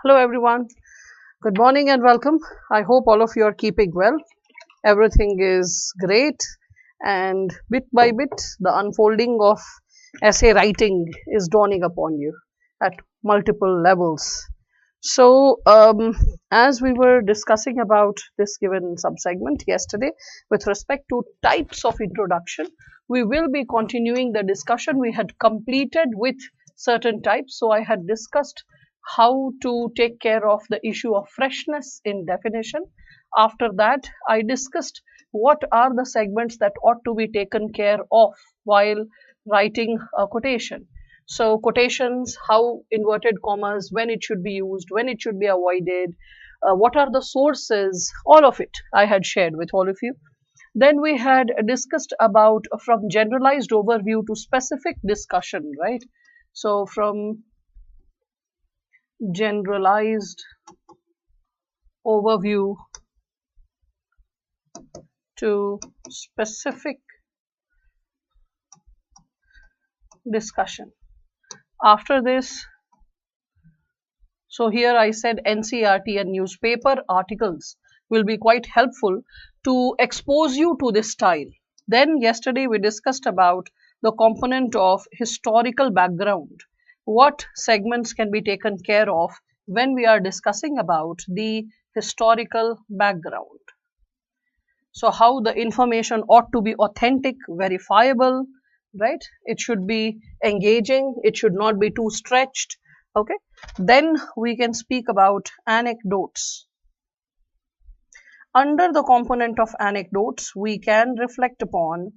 Hello everyone. Good morning and welcome. I hope all of you are keeping well. Everything is great, and bit by bit the unfolding of essay writing is dawning upon you at multiple levels. So, as we were discussing about this given subsegment yesterday with respect to types of introduction, we will be continuing the discussion we had completed with certain types. So, I had discussed how to take care of the issue of freshness in definition. After that, I discussed what are the segments that ought to be taken care of while writing a quotation. So quotations, how inverted commas, when it should be used, when it should be avoided, what are the sources, all of it I had shared with all of you. Then we had discussed about from generalized overview to specific discussion, right? So from generalized overview to specific discussion. After this, so here I said NCERT and newspaper articles will be quite helpful to expose you to this style. Then yesterday we discussed about the component of historical background. What segments can be taken care of when we are discussing about the historical background. So how the information ought to be authentic, verifiable, right? It should be engaging, it should not be too stretched. Okay, then we can speak about anecdotes. Under the component of anecdotes, we can reflect upon,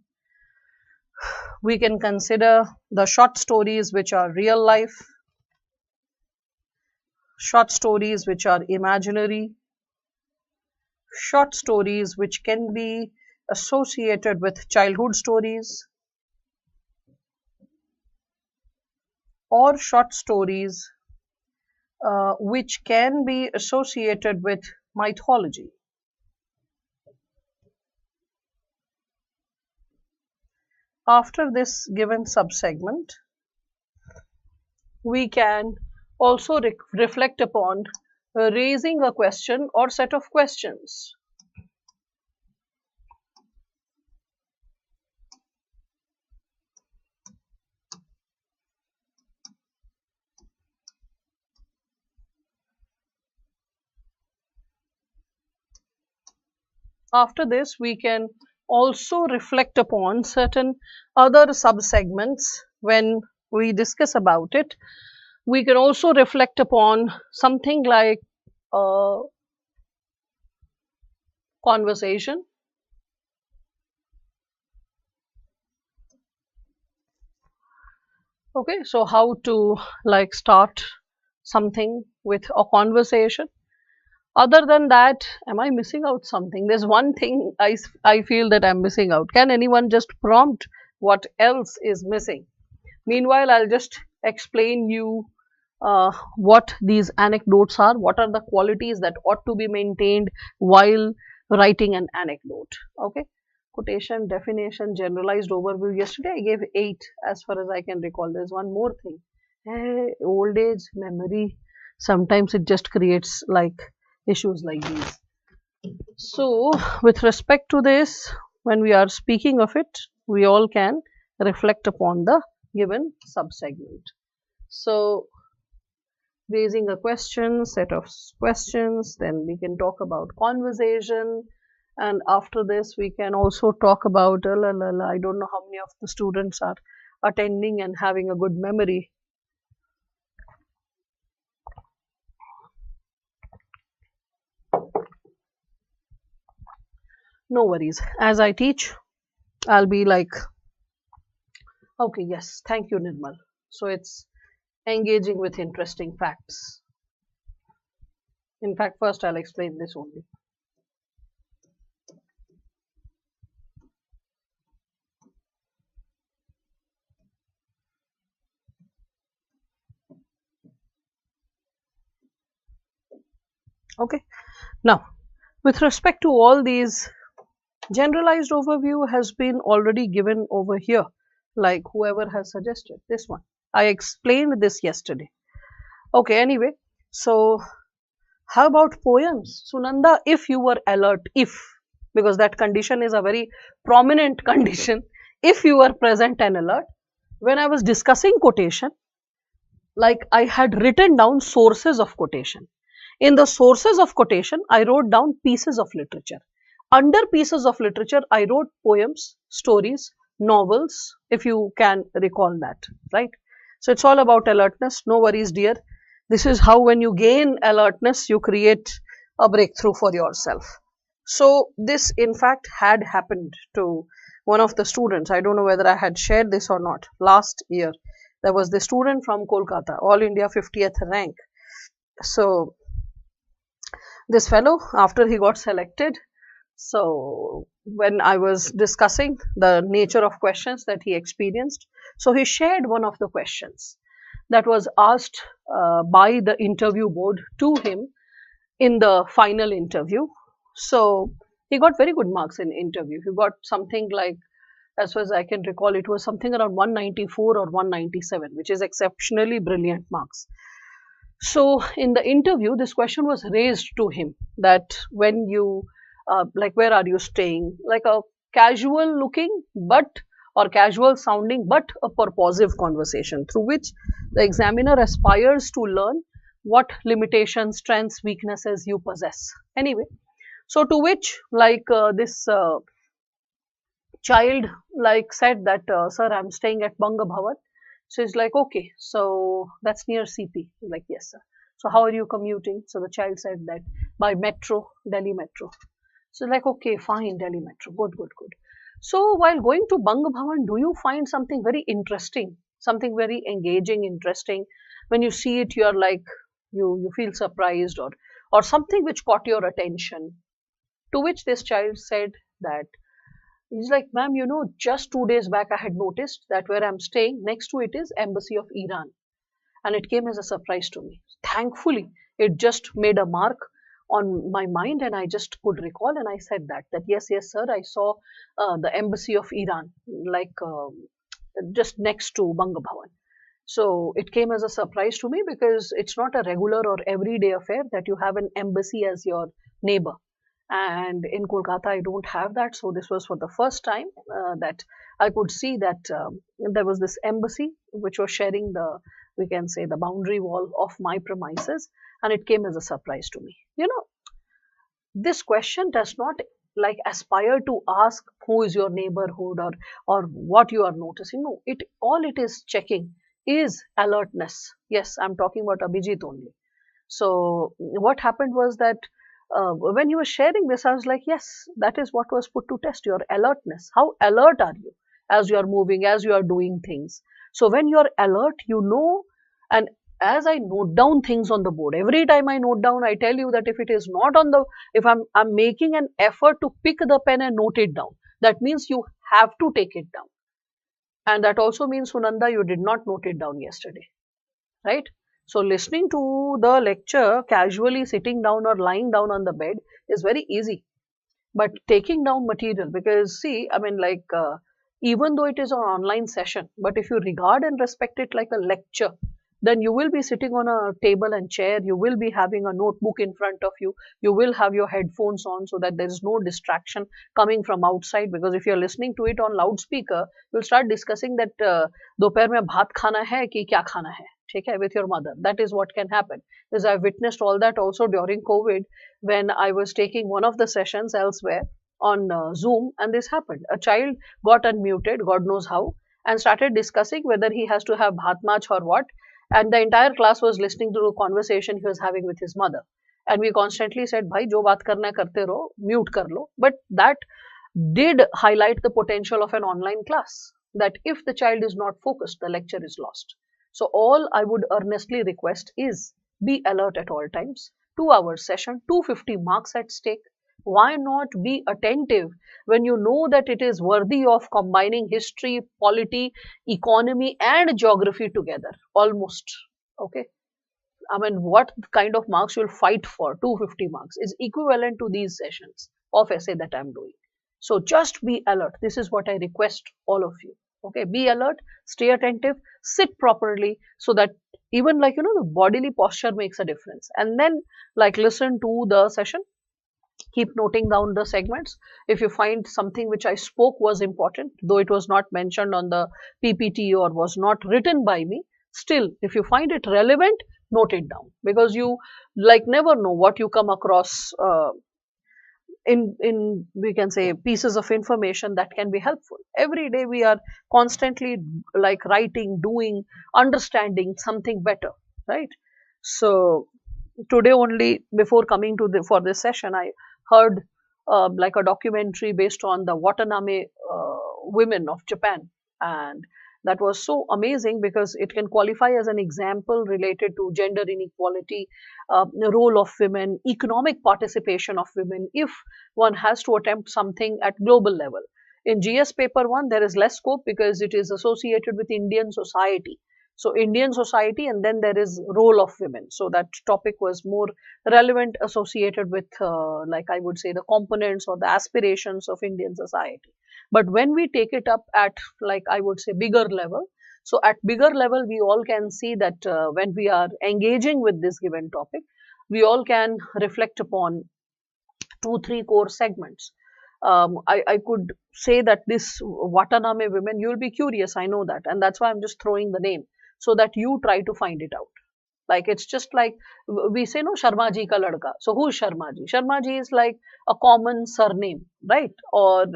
we can consider the short stories which are real life, short stories which are imaginary, short stories which can be associated with childhood stories, or short stories which can be associated with mythology. After this given subsegment, we can also reflect upon raising a question or set of questions. After this, we can also reflect upon certain other subsegments when we discuss about it. We can also reflect upon something like conversation. Okay, so how to like start something with a conversation. Other than that, am I missing out something? There's one thing I feel that I'm missing out. Can anyone just prompt what else is missing? Meanwhile, I'll just explain you what these anecdotes are, what are the qualities that ought to be maintained while writing an anecdote. Okay, quotation, definition, generalized overview. Yesterday I gave 8 as far as I can recall. There's one more thing. Old age, memory, sometimes it just creates like issues like these. So, with respect to this, when we are speaking of it, we all can reflect upon the given subsegment. So, raising a question, set of questions, then we can talk about conversation, and after this, we can also talk about, I don't know how many of the students are attending and having a good memory. No worries. As I teach, I'll be like, okay, yes, thank you, Nirmal. So it's engaging with interesting facts. In fact, first I'll explain this only. Okay, now with respect to all these, generalized overview has been already given over here, like whoever has suggested this one. I explained this yesterday. Okay, anyway, So how about poems? Sunanda, if you were alert, if, because that condition is a very prominent condition, if you were present and alert, when I was discussing quotation, like I had written down sources of quotation. In the sources of quotation, I wrote down pieces of literature. Under pieces of literature, I wrote poems, stories, novels, if you can recall that, right? So it's all about alertness. No worries, dear. This is how, when you gain alertness, you create a breakthrough for yourself. So this, in fact, had happened to one of the students. I don't know whether I had shared this or not. Last year, there was the student from Kolkata, All India 50th rank. So this fellow, after he got selected, so when I was discussing the nature of questions that he experienced, so he shared one of the questions that was asked by the interview board to him in the final interview. So he got very good marks in interview. He got something like, as far as I can recall, it was something around 194 or 197, which is exceptionally brilliant marks. So in the interview, this question was raised to him that when you, like, where are you staying? Like a casual looking, but, or casual sounding, but a purposive conversation through which the examiner aspires to learn what limitations, strengths, weaknesses you possess. Anyway, so to which, like, this child, like, said that, sir, I'm staying at Banga Bhavan. So he's like, okay, so that's near CP. He's like, yes, sir. So how are you commuting? So the child said that by metro, Delhi metro. So like, okay, fine, Delhi metro, good, good, good. So while going to Banga Bhavan, do you find something very interesting, something very engaging, interesting? When you see it, you're like, you feel surprised, or something which caught your attention. To which this child said that, he's like, ma'am, just 2 days back I had noticed that where I'm staying, next to it is Embassy of Iran. And it came as a surprise to me. Thankfully, it just made a mark on my mind and I just could recall, and I said that yes, yes, sir, I saw the Embassy of Iran, like, just next to Banga Bhavan. So it came as a surprise to me because it's not a regular or everyday affair that you have an embassy as your neighbor. And in Kolkata, I don't have that. So this was for the first time that I could see that there was this embassy which was sharing the, we can say, the boundary wall of my premises. And it came as a surprise to me. This question does not, like, aspire to ask who is your neighborhood, or what you are noticing. No, it is checking is alertness. Yes, I'm talking about Abhijit only. So what happened was that when you were sharing this, I was like, yes, that is what was put to test, your alertness. How alert are you as you are moving, as you are doing things? So when you are alert, and as I note down things on the board, every time I note down, I tell you that if it is not on the, if I'm making an effort to pick the pen and note it down, that means you have to take it down. And that also means, Sunanda, you did not note it down yesterday, right? So listening to the lecture casually sitting down or lying down on the bed is very easy. But taking down material, because see, I mean, like, even though it is an online session, but if you regard and respect it like a lecture, then you will be sitting on a table and chair, you will be having a notebook in front of you, you will have your headphones on so that there is no distraction coming from outside. Because if you're listening to it on loudspeaker, you'll start discussing that दोपहर में भात खाना है कि क्या खाना है, ठीक है, with your mother. That is what can happen. Because I've witnessed all that also during COVID, when I was taking one of the sessions elsewhere on Zoom, and this happened. A child got unmuted, God knows how, and started discussing whether he has to have bhat mach or what. And the entire class was listening to the conversation he was having with his mother. And we constantly said, Bhai, jo baat karna hai karte raho, mute kar lo. But that did highlight the potential of an online class, that if the child is not focused, the lecture is lost. So all I would earnestly request is be alert at all times. 2 hour session, 250 marks at stake. Why not be attentive when you know that it is worthy of combining history, polity, economy, and geography together? Almost. Okay. I mean, what kind of marks you'll fight for? 250 marks is equivalent to these sessions of essay that I'm doing. So just be alert. This is what I request all of you. Okay, be alert, stay attentive, sit properly so that even like, the bodily posture makes a difference. And then like listen to the session, keep noting down the segments. If you find something which I spoke was important, though it was not mentioned on the PPT or was not written by me, still if you find it relevant, note it down, because you like never know what you come across in we can say pieces of information that can be helpful. Every day we are constantly like writing, doing, understanding something better, right? So today only, before coming to the for this session, I heard like a documentary based on the Watanabe women of Japan, and that was so amazing because it can qualify as an example related to gender inequality, the role of women, economic participation of women, if one has to attempt something at global level. In GS paper 1 there is less scope because it is associated with Indian society. So Indian society, and then there is role of women. So that topic was more relevant, associated with like I would say the components or the aspirations of Indian society. But when we take it up at like I would say bigger level, so at bigger level we all can see that when we are engaging with this given topic, we all can reflect upon two, three core segments. I could say that this Watanabe women, you'll be curious, I know that, and that's why I'm just throwing the name so that you try to find it out. Like it's just like we say, no, Sharma ji ka ladka. So who is Sharma ji? Sharma ji is like a common surname, right? Or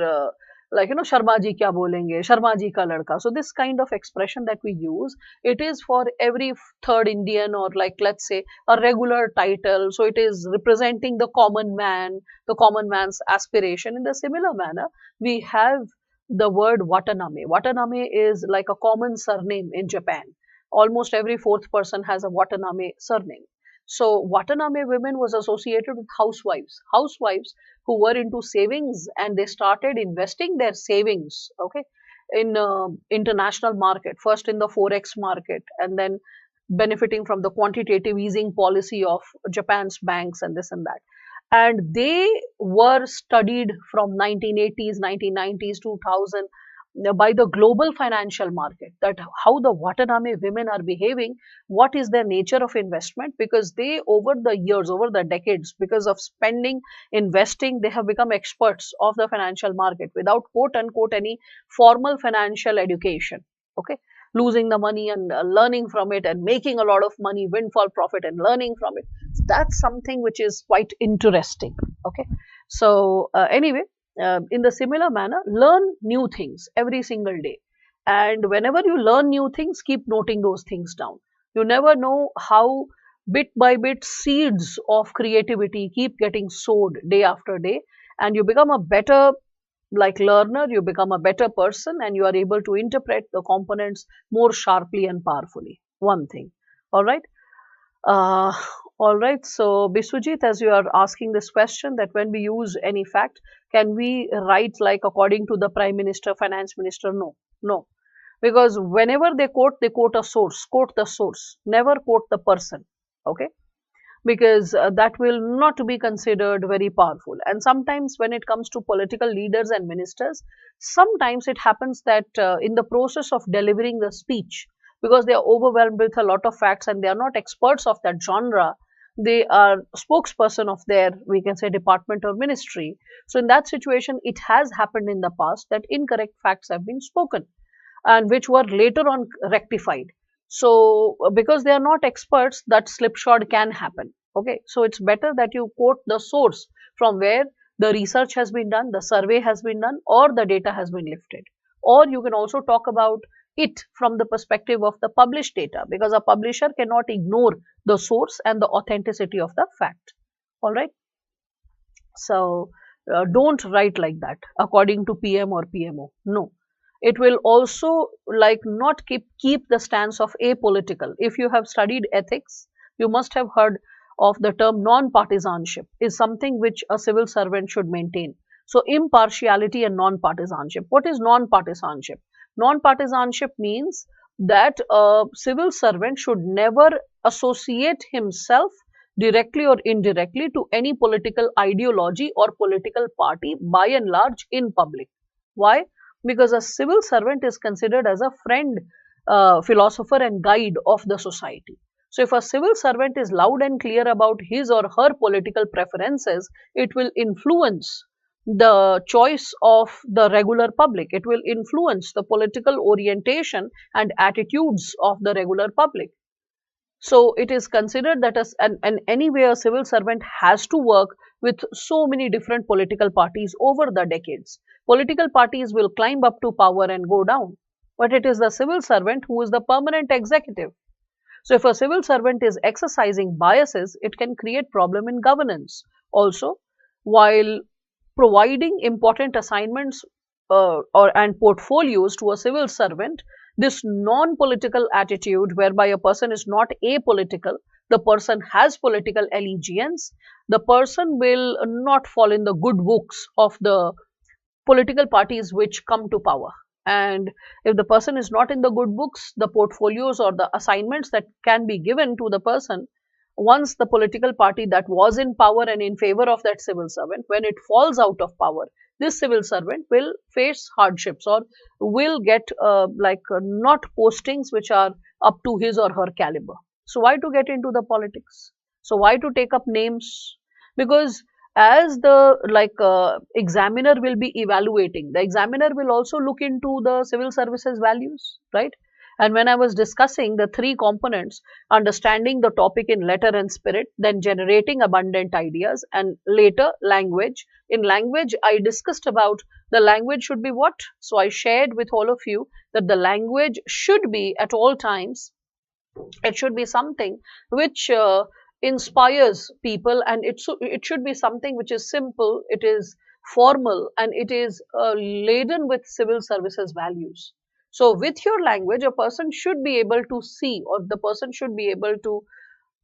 like Sharma ji kya bolenge? Sharma ji ka ladka. So this kind of expression that we use, it is for every third Indian, or like let's say a regular title. So it is representing the common man, the common man's aspiration. In the similar manner, we have the word Watanabe. Watanabe is like a common surname in Japan. Almost every fourth person has a Watanabe surname. So Watanabe women was associated with housewives who were into savings, and they started investing their savings, okay, in international market, first in the forex market, and then benefiting from the quantitative easing policy of Japan's banks and this and that. And they were studied from 1980s, 1990s, 2000 by the global financial market, that how the Watanabe women are behaving, what is their nature of investment, because they over the years, over the decades, because of spending, investing, they have become experts of the financial market without quote unquote any formal financial education, okay, losing the money and learning from it, and making a lot of money, windfall profit, and learning from it. That's something which is quite interesting, okay. So anyway, in the similar manner, learn new things every single day. And whenever you learn new things, keep noting those things down. You never know how bit by bit seeds of creativity keep getting sowed day after day, and you become a better like learner, you become a better person, and you are able to interpret the components more sharply and powerfully. One thing. All right. Uh, all right. So, Biswajit, as you are asking this question, that when we use any fact, can we write like according to the Prime Minister, Finance Minister? No, no. Because whenever they quote a source, quote the source, never quote the person. Okay. Because that will not be considered very powerful. And sometimes when it comes to political leaders and ministers, sometimes it happens that in the process of delivering the speech, because they are overwhelmed with a lot of facts and they are not experts of that genre, they are spokesperson of their, we can say, department or ministry. So in that situation, it has happened in the past that incorrect facts have been spoken, and which were later on rectified. So because they are not experts, that slipshod can happen. Okay, so it's better that you quote the source from where the research has been done, the survey has been done, or the data has been lifted. Or you can also talk about it from the perspective of the published data, because a publisher cannot ignore the source and the authenticity of the fact. All right. So don't write like that according to PM or PMO. No, it will also like not keep the stance of apolitical. If you have studied ethics, you must have heard of the term non-partisanship is something which a civil servant should maintain. So impartiality and non-partisanship. What is non-partisanship? Non-partisanship means that a civil servant should never associate himself directly or indirectly to any political ideology or political party by and large in public. Why? Because a civil servant is considered as a friend, philosopher and guide of the society. So if a civil servant is loud and clear about his or her political preferences, it will influence the choice of the regular public. It will influence the political orientation and attitudes of the regular public. So it is considered that as an anyway a civil servant has to work with so many different political parties over the decades. Political parties will climb up to power and go down, but it is the civil servant who is the permanent executive. So if a civil servant is exercising biases, it can create problem in governance. Also, while providing important assignments or and portfolios to a civil servant, this non-political attitude whereby a person is not apolitical, the person has political allegiance, the person will not fall in the good books of the political parties which come to power. And if the person is not in the good books, the portfolios or the assignments that can be given to the person, once the political party that was in power and in favor of that civil servant, when it falls out of power, this civil servant will face hardships or will get not postings which are up to his or her caliber. So why to get into the politics? So why to take up names? Because as the examiner will be evaluating, the examiner will also look into the civil services values, right? And when I was discussing the three components, understanding the topic in letter and spirit, then generating abundant ideas, and later language. In language, I discussed about the language should be what? So I shared with all of you that the language should be at all times, it should be something which inspires people, and it should be something which is simple, it is formal, and it is laden with civil services values. So with your language, a person should be able to see, or the person should be able to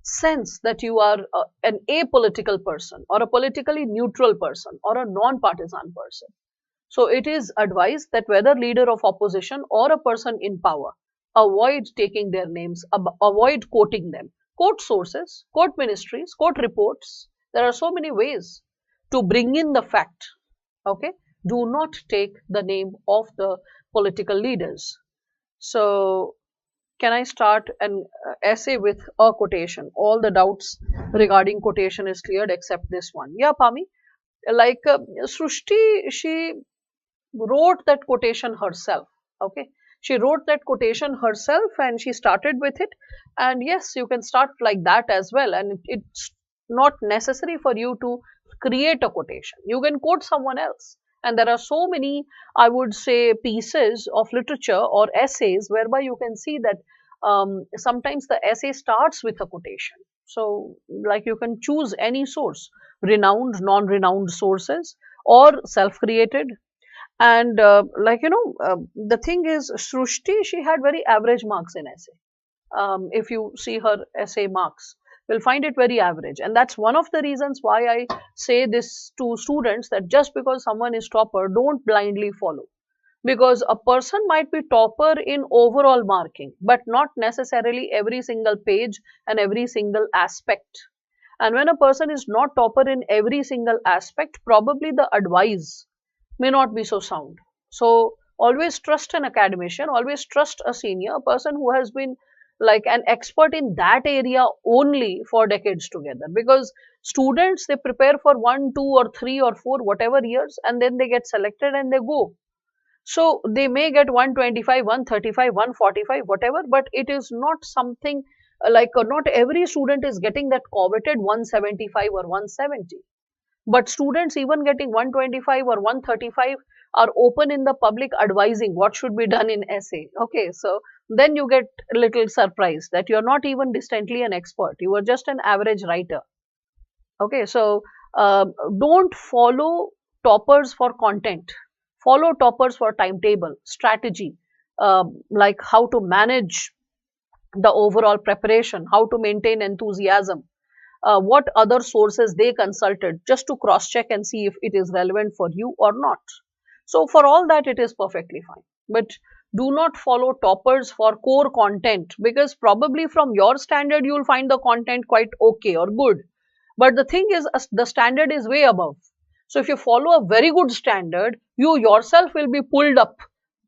sense that you are an apolitical person or a politically neutral person or a non-partisan person. So it is advised that whether leader of opposition or a person in power, avoid taking their names, avoid quoting them. Quote sources, quote ministries, quote reports. There are so many ways to bring in the fact. Okay, do not take the name of the political leaders. So can I start an essay with a quotation? All the doubts regarding quotation is cleared except this one. Yeah, Pami. Srushti, she wrote that quotation herself. Okay, she wrote that quotation herself and she started with it. And yes, you can start like that as well. And it's not necessary for you to create a quotation. You can quote someone else. And there are so many, I would say, pieces of literature or essays whereby you can see that sometimes the essay starts with a quotation. So, like you can choose any source, renowned, non-renowned sources, or self-created. And the thing is, Srushti, she had very average marks in essay. If you see her essay marks, you'll find it very average. And that's one of the reasons why I say this to students, that just because someone is topper, don't blindly follow. Because a person might be topper in overall marking, but not necessarily every single page and every single aspect. And when a person is not topper in every single aspect, probably the advice may not be so sound. So always trust an academician, always trust a senior, a person who has been like an expert in that area only for decades together. Because students, they prepare for 1, 2 or 3 or 4 whatever years, and then they get selected and they go. So they may get 125, 135, 145, whatever, but it is not something not every student is getting that coveted 175 or 170. But students even getting 125 or 135 are open in the public advising what should be done in essay. Okay, so then you get a little surprised that you are not even distantly an expert. You are just an average writer. Okay, so don't follow toppers for content. Follow toppers for timetable, strategy, like how to manage the overall preparation, how to maintain enthusiasm, what other sources they consulted, just to cross check and see if it is relevant for you or not. So for all that, it is perfectly fine. But do not follow toppers for core content, because probably from your standard, you will find the content quite okay or good. But the thing is, the standard is way above. So if you follow a very good standard, you yourself will be pulled up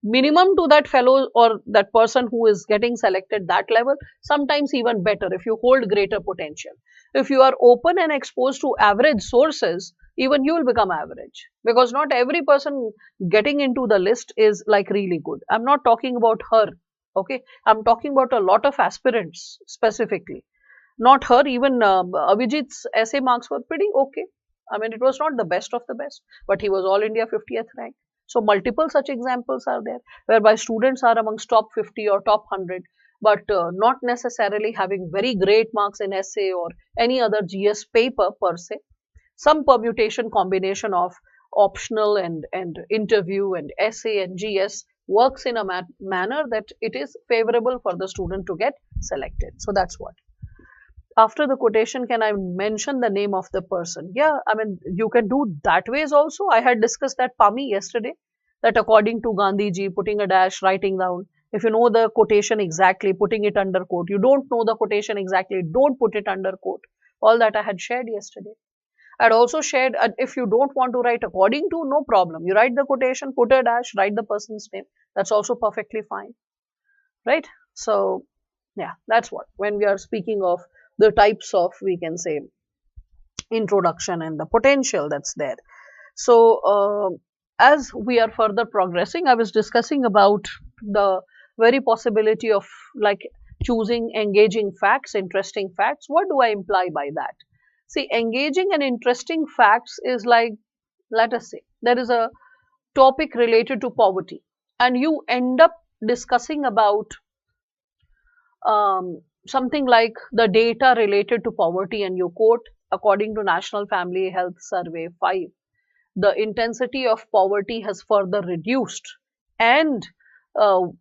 minimum to that fellow or that person who is getting selected that level, sometimes even better if you hold greater potential. If you are open and exposed to average sources, even you will become average, because not every person getting into the list is like really good. I'm not talking about her, okay, I'm talking about a lot of aspirants specifically, not her. Even Abhijit's essay marks were pretty okay. I mean, it was not the best of the best, but he was all India 50th rank. So multiple such examples are there, whereby students are amongst top 50 or top 100, but not necessarily having very great marks in essay or any other GS paper per se. Some permutation combination of optional and interview and essay and GS works in a manner that it is favorable for the student to get selected. So that's what. After the quotation, can I mention the name of the person? Yeah, I mean, you can do that ways also. I had discussed that Pami yesterday, that according to Gandhiji, putting a dash, writing down. If you know the quotation exactly, putting it under quote. You don't know the quotation exactly, don't put it under quote. All that I had shared yesterday. I had also shared, if you don't want to write according to, no problem. You write the quotation, put a dash, write the person's name. That's also perfectly fine, right? So, yeah, that's what. When we are speaking of the types of, we can say, introduction and the potential that's there. So as we are further progressing, I was discussing about the very possibility of like choosing engaging facts, interesting facts. What do I imply by that? See, engaging and interesting facts is like, let us say there is a topic related to poverty, and you end up discussing about something like the data related to poverty, and you quote, according to National Family Health Survey 5, the intensity of poverty has further reduced, and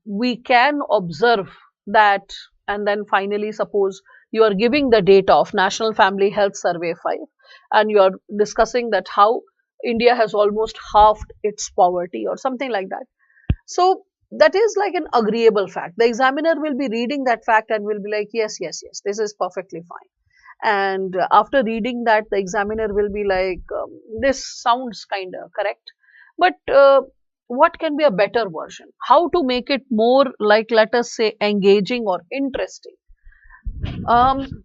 we can observe that. And then finally, suppose you are giving the data of National Family Health Survey 5, and you are discussing that how India has almost halved its poverty or something like that. So that is like an agreeable fact. The examiner will be reading that fact and will be like, yes, yes, yes, this is perfectly fine. And after reading that, the examiner will be like, this sounds kind of correct, but what can be a better version? How to make it more like, let us say, engaging or interesting? Um,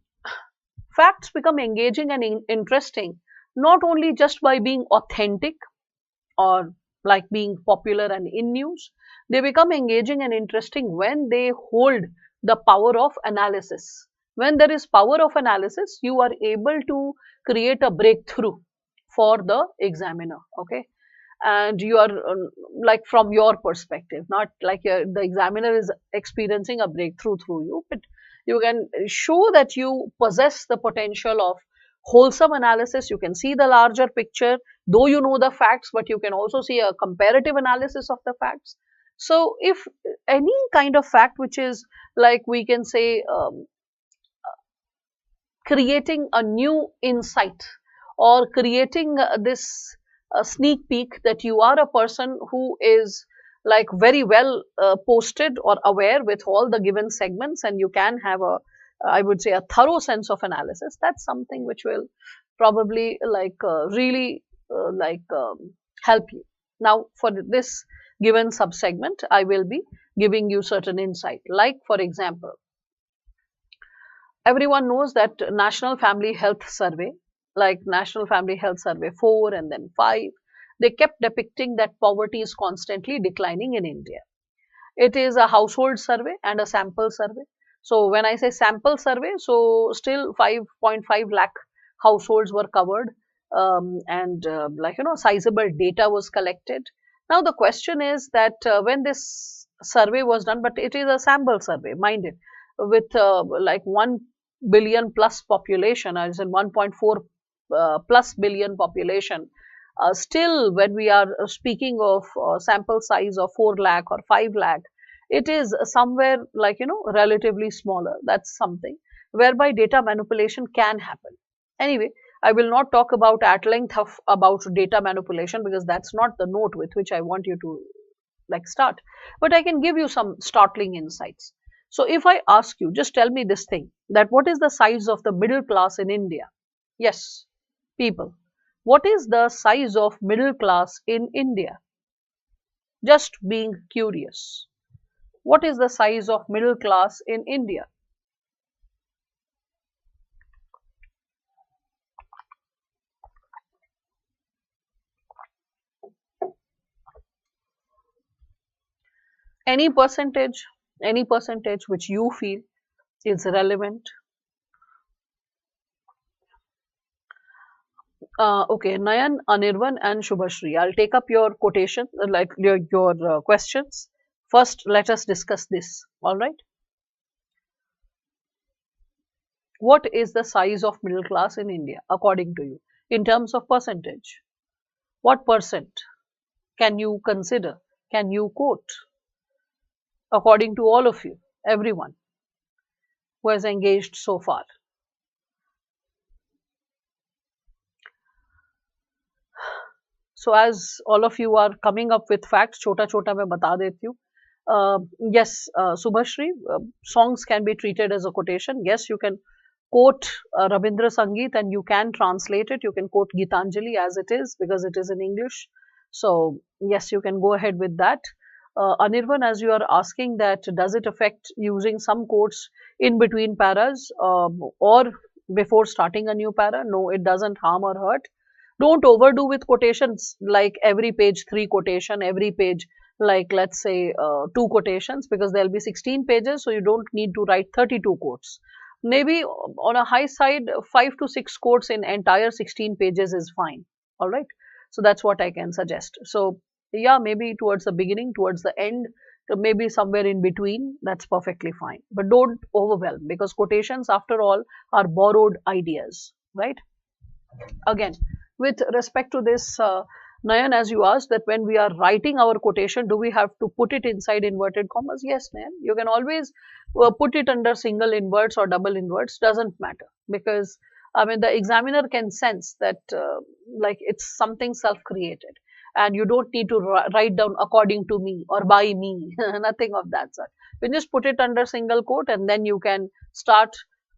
Facts become engaging and interesting not only just by being authentic or like being popular and in news. They become engaging and interesting when they hold the power of analysis. When there is power of analysis, you are able to create a breakthrough for the examiner, okay? And you are like from your perspective, not like the examiner is experiencing a breakthrough through you, but you can show that you possess the potential of wholesome analysis. You can see the larger picture, though you know the facts, but you can also see a comparative analysis of the facts. So if any kind of fact which is like, we can say, creating a new insight or creating this sneak peek that you are a person who is like very well posted or aware with all the given segments, and you can have a, I would say, a thorough sense of analysis. That's something which will probably like really help you. Now for this given subsegment, I will be giving you certain insight, like for example, everyone knows that National Family Health Survey, like National Family Health Survey 4 and then 5, they kept depicting that poverty is constantly declining in India. It is a household survey and a sample survey. So when I say sample survey, so still 5.5 lakh households were covered, and sizable data was collected. Now the question is that when this survey was done, but it is a sample survey, mind it, with like 1 billion plus population, as in 1.4 plus billion population. Still, when we are speaking of sample size of 4 lakh or 5 lakh, it is somewhere like, relatively smaller. That's something whereby data manipulation can happen. Anyway, I will not talk about at length about data manipulation, because that's not the note with which I want you to like start. But I can give you some startling insights. So if I ask you, just tell me this thing, that what is the size of the middle class in India? Yes, people. What is the size of middle class in India? Just being curious. What is the size of middle class in India? Any percentage, any percentage which you feel is relevant. Okay, Nayan, Anirvan, and Shubhashri. I'll take up your quotation, like your questions. First, let us discuss this. All right. What is the size of middle class in India, according to you, in terms of percentage? What percent can you consider? Can you quote, according to all of you, everyone who has engaged so far? So as all of you are coming up with facts, छोटा छोटा मैं बता देती हूँ. Yes, Subhashri, songs can be treated as a quotation. Yes, you can quote Rabindra Sangeet and you can translate it. You can quote Gitanjali as it is because it is in English. So yes, you can go ahead with that. Anirvan, as you are asking that, does it affect using some quotes in between paras or before starting a new para? No, it doesn't harm or hurt. Don't overdo with quotations, like every page 3 quotation, every page like let's say 2 quotations, because there'll be 16 pages, so you don't need to write 32 quotes. Maybe on a high side 5 to 6 quotes in entire 16 pages is fine. All right, so that's what I can suggest. So yeah, maybe towards the beginning, towards the end, maybe somewhere in between, that's perfectly fine, but don't overwhelm, because quotations after all are borrowed ideas, right? Again, with respect to this, Nayan, as you asked, that when we are writing our quotation, do we have to put it inside inverted commas? Yes, Nayan, you can always put it under single inverts or double inverts, doesn't matter, because I mean the examiner can sense that like it's something self-created, and you don't need to write down according to me or by me, nothing of that sort. You just put it under single quote, and then you can start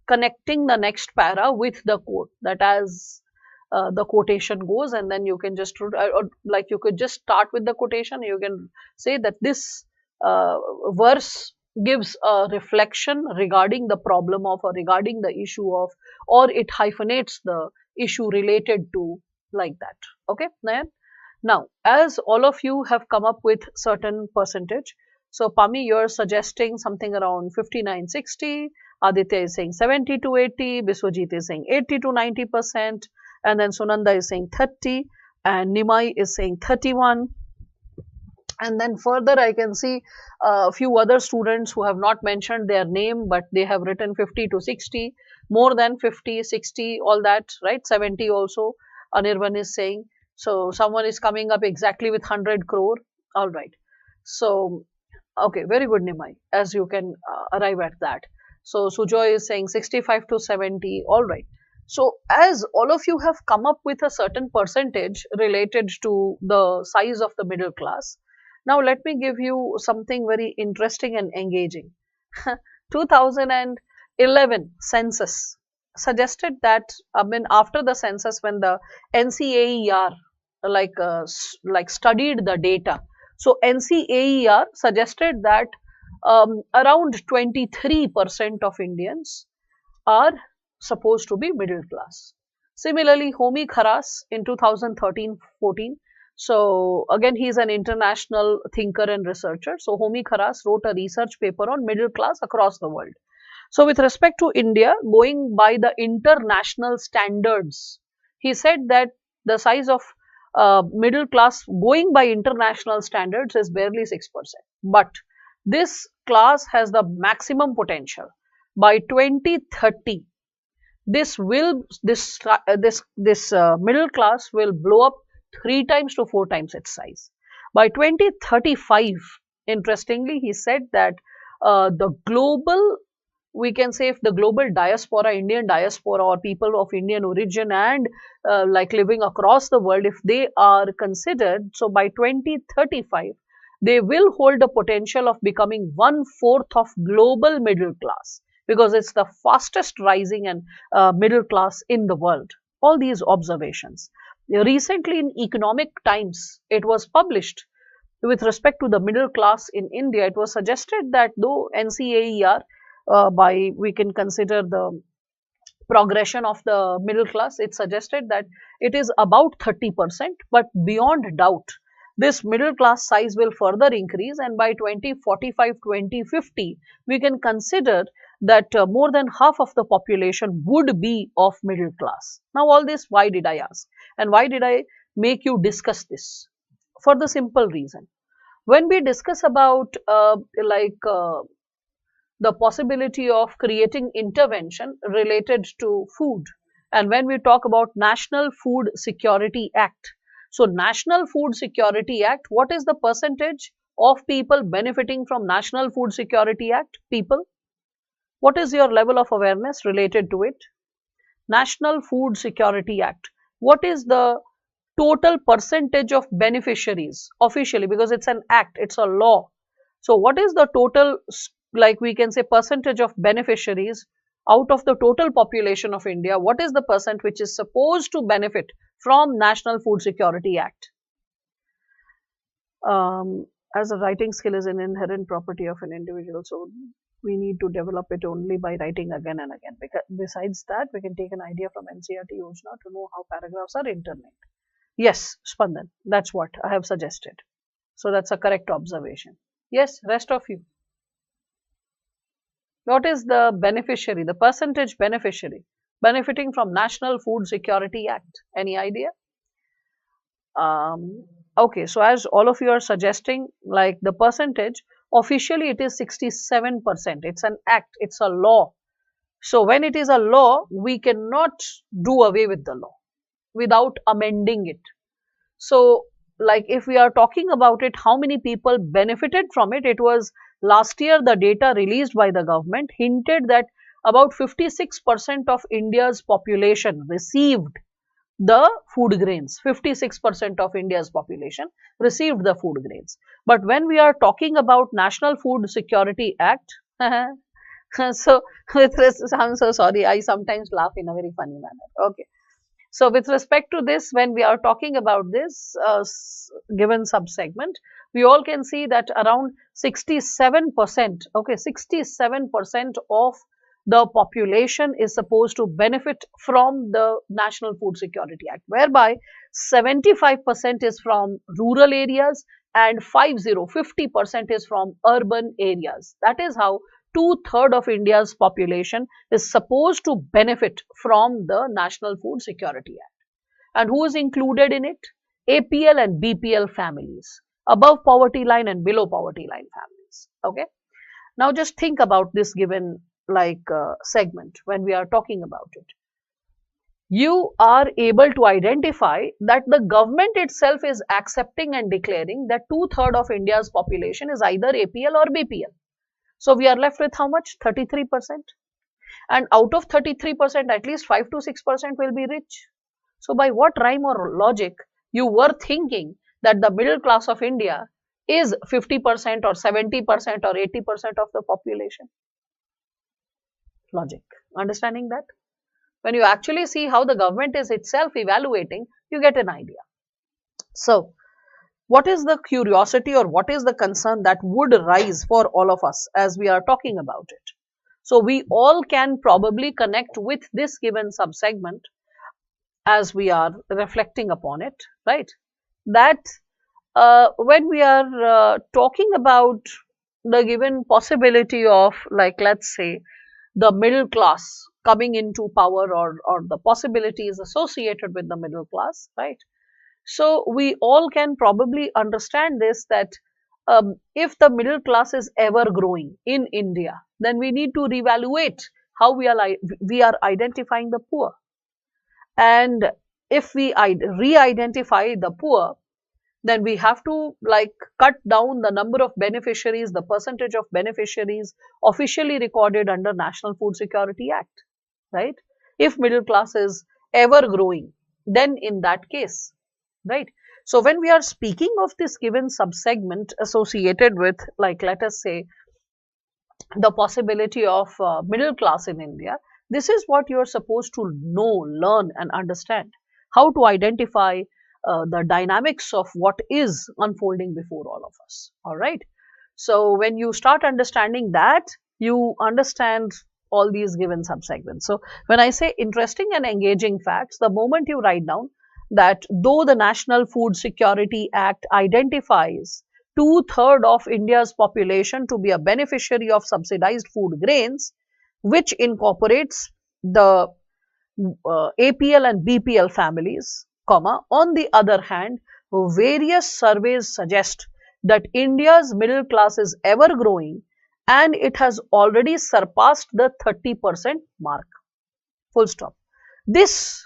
connecting the next para with the quote, that as the quotation goes, and then you can just or like you could just start with the quotation. You can say that this verse gives a reflection regarding the problem of, or regarding the issue of, or it hyphenates the issue related to, like that. Okay, Nayan. Now, as all of you have come up with certain percentage, so Pami, you're suggesting something around 59-60. Aditya is saying 70 to 80. Biswajit is saying 80 to 90%. And then Sunanda is saying 30. And Nimai is saying 31. And then further, I can see a few other students who have not mentioned their name, but they have written 50 to 60, more than 50, 60, all that, right? 70 also, Anirvan is saying. So someone is coming up exactly with 100 crore. All right. So, okay, very good, Nimai, as you can arrive at that. So Sujoy is saying 65 to 70. All right. So as all of you have come up with a certain percentage related to the size of the middle class, now let me give you something very interesting and engaging. 2011 census suggested that, I mean, after the census, when the NCAER like studied the data, so NCAER suggested that around 23% of Indians are supposed to be middle class. Similarly, Homi Kharas in 2013-14. So again, he is an international thinker and researcher. So Homi Kharas wrote a research paper on middle class across the world. So with respect to India, going by the international standards, he said that the size of middle class going by international standards is barely 6%. But this class has the maximum potential. By 2030, this middle class will blow up 3 times to 4 times its size. By 2035, interestingly, he said that the global, we can say, if the global diaspora, Indian diaspora, or people of Indian origin and like living across the world, if they are considered, so by 2035, they will hold the potential of becoming 1/4 of global middle class, because it's the fastest rising and middle class in the world. All these observations. Recently in Economic Times, it was published with respect to the middle class in India, it was suggested that though NCAER, by we can consider the progression of the middle class, it suggested that it is about 30%, but beyond doubt, this middle class size will further increase, and by 2045, 2050, we can consider that more than half of the population would be of middle class. Now, all this, why did I ask? And why did I make you discuss this? For the simple reason. When we discuss about the possibility of creating intervention related to food. And when we talk about National Food Security Act, so National Food Security Act, what is the percentage of people benefiting from National Food Security Act? People, what is your level of awareness related to it? National Food Security Act, what is the total percentage of beneficiaries officially, because it's an act, it's a law. So what is the total, like we can say, percentage of beneficiaries out of the total population of India? What is the percent which is supposed to benefit from National Food Security Act? As a writing skill is an inherent property of an individual, so we need to develop it only by writing again and again. Because besides that, we can take an idea from NCERT Yojana to know how paragraphs are interlinked. Yes, Spandan, that's what I have suggested. So that's a correct observation. Yes, rest of you. What is the beneficiary, the percentage beneficiary benefiting from National Food Security Act? Any idea? Okay, so as all of you are suggesting, like the percentage, officially it is 67%. It's an act, it's a law. So when it is a law, we cannot do away with the law without amending it. So, like if we are talking about it, how many people benefited from it? It was last year, the data released by the government hinted that about 56% of India's population received the food grains. 56% of India's population received the food grains. But when we are talking about National Food Security Act, so I'm so sorry, I sometimes laugh in a very funny manner. Okay. So with respect to this, when we are talking about this given subsegment, we all can see that around 67%, okay, 67% of the population is supposed to benefit from the National Food Security Act, whereby 75% is from rural areas and 50% is from urban areas. That is how two-thirds of India's population is supposed to benefit from the National Food Security Act. And who is included in it? APL and BPL families, above poverty line and below poverty line families. Okay. Now just think about this given segment when we are talking about it. You are able to identify that the government itself is accepting and declaring that two-thirds of India's population is either APL or BPL. So we are left with how much? 33%. And out of 33%, at least 5 to 6% will be rich. So by what rhyme or logic you were thinking that the middle class of India is 50% or 70% or 80% of the population? Logic. Understanding that? When you actually see how the government is itself evaluating, you get an idea. So, what is the curiosity or what is the concern that would rise for all of us as we are talking about it? So, we all can probably connect with this given subsegment as we are reflecting upon it, right? That when we are talking about the given possibility of, let's say, the middle class coming into power, or the possibilities associated with the middle class, right? So we all can probably understand this, that if the middle class is ever growing in India, then we need to reevaluate how we are identifying the poor. And if we re-identify the poor, then we have to cut down the number of beneficiaries, the percentage of beneficiaries officially recorded under National Food Security Act, right? If middle class is ever growing, then in that case, right? So when we are speaking of this given subsegment associated with, let us say, the possibility of middle class in India, this is what you are supposed to know, learn and understand. How to identify the dynamics of what is unfolding before all of us. All right. So when you start understanding that, you understand all these given subsegments. So when I say interesting and engaging facts, the moment you write down that though the National Food Security Act identifies two-thirds of India's population to be a beneficiary of subsidized food grains, which incorporates the APL and BPL families, comma, on the other hand, various surveys suggest that India's middle class is ever growing and it has already surpassed the 30% mark. Full stop. This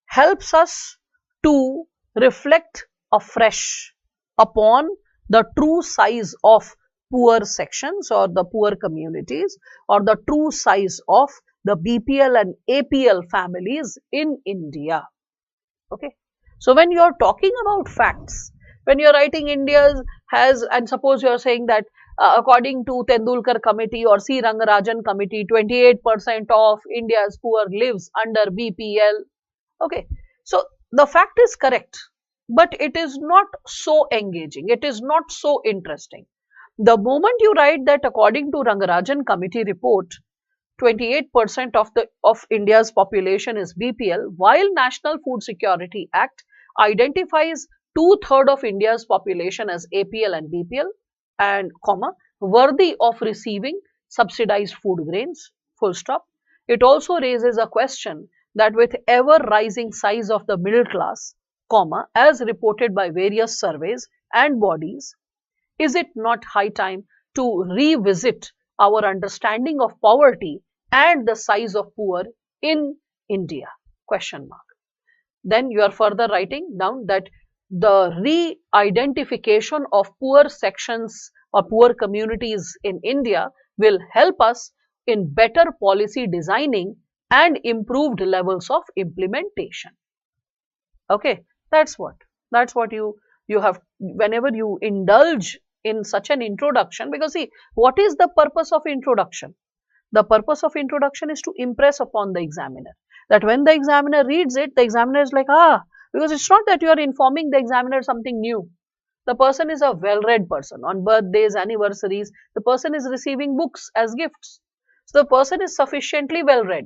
helps us to reflect afresh upon the true size of poor sections or the poor communities or the true size of the BPL and APL families in India. Okay. So when you are talking about facts, when you are writing India has, and suppose you are saying that according to Tendulkar committee or C. Rangarajan committee, 28% of India's poor lives under BPL. Okay. So the fact is correct, but it is not so engaging. It is not so interesting. The moment you write that according to Rangarajan committee report, 28% of India's population is BPL, while National Food Security Act identifies two-thirds of India's population as APL and BPL and comma worthy of receiving subsidized food grains, full stop. It also raises a question that with ever rising size of the middle class, comma, as reported by various surveys and bodies, is it not high time to revisit our understanding of poverty and the size of poor in India? Question mark. Then you are further writing down that the re-identification of poor sections or poor communities in India will help us in better policy designing and improved levels of implementation. Okay, that's what you have whenever you indulge in such an introduction, because see, what is the purpose of introduction? The purpose of introduction is to impress upon the examiner, that when the examiner reads it, the examiner is like, because it's not that you are informing the examiner something new. The person is a well-read person. On birthdays, anniversaries, the person is receiving books as gifts. So the person is sufficiently well-read.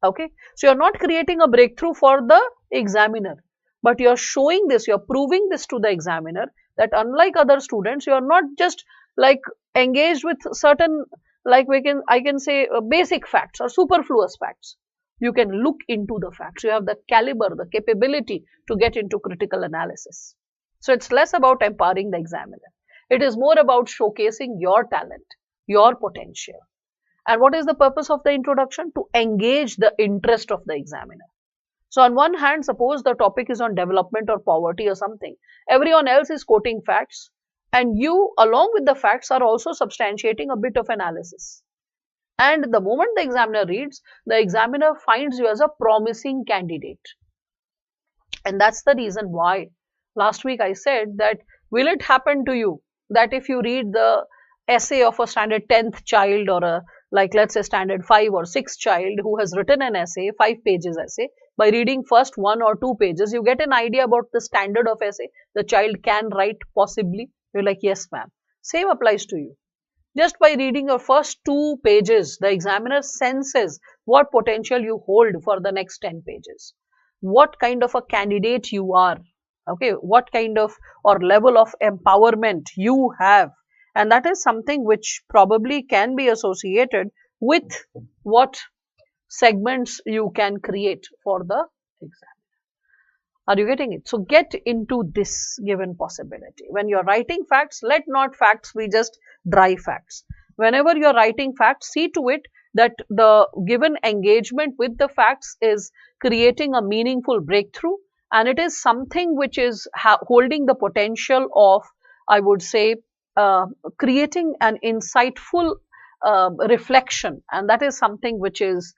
Okay, so you're not creating a breakthrough for the examiner, but you're showing this, you're proving this to the examiner that unlike other students, you're not just like engaged with certain, like I can say basic facts or superfluous facts. You can look into the facts. You have the caliber, the capability to get into critical analysis. So it's less about empowering the examiner. It is more about showcasing your talent, your potential. And what is the purpose of the introduction? To engage the interest of the examiner. So on one hand, suppose the topic is on development or poverty or something. Everyone else is quoting facts, and you along with the facts are also substantiating a bit of analysis. And the moment the examiner reads, the examiner finds you as a promising candidate. And that's the reason why last week I said that will it happen to you that if you read the essay of a standard 10th child or a, like let's say standard 5 or 6 child who has written an essay, 5 pages essay, by reading first 1 or 2 pages, you get an idea about the standard of essay the child can write possibly. You're like, yes ma'am. Same applies to you. Just by reading your first 2 pages, the examiner senses what potential you hold for the next 10 pages. What kind of a candidate you are. Okay, what kind of or level of empowerment you have. And that is something which probably can be associated with what segments you can create for the exam. Are you getting it? So get into this given possibility. When you're writing facts, let not facts be just dry facts. Whenever you're writing facts, see to it that the given engagement with the facts is creating a meaningful breakthrough, and it is something which is holding the potential of, I would say, creating an insightful reflection, and that is something which is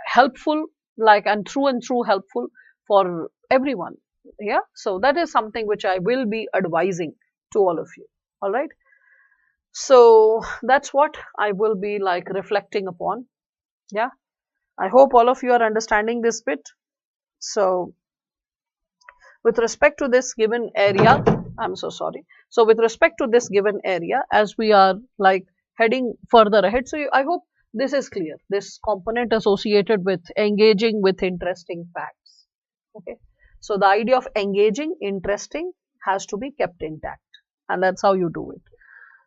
helpful, and through helpful for everyone. Yeah, so that is something which I will be advising to all of you. All right, so that's what I will be reflecting upon. Yeah, I hope all of you are understanding this bit. So with respect to this given area, I'm so sorry. So with respect to this given area, as we are like heading further ahead, so I hope this is clear. This component associated with engaging with interesting facts. Okay. So the idea of engaging, interesting has to be kept intact, and that's how you do it.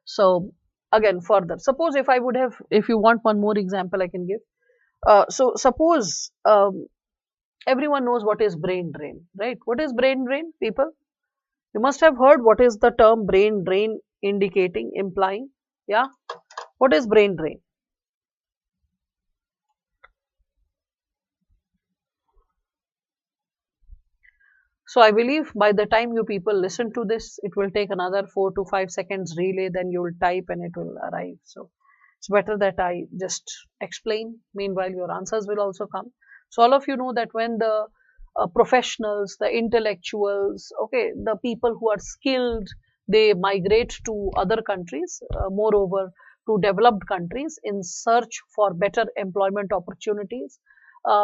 So again, further, suppose if I would have, if you want one more example, I can give. So suppose everyone knows what is brain drain, right? What is brain drain, people? You must have heard what is the term brain drain indicating, implying. Yeah. What is brain drain? So I believe by the time you people listen to this, it will take another 4 to 5 seconds relay, then you will type and it will arrive. So it's better that I just explain. Meanwhile, your answers will also come. So all of you know that when the professionals, the intellectuals, okay, the people who are skilled, they migrate to other countries, moreover to developed countries in search for better employment opportunities,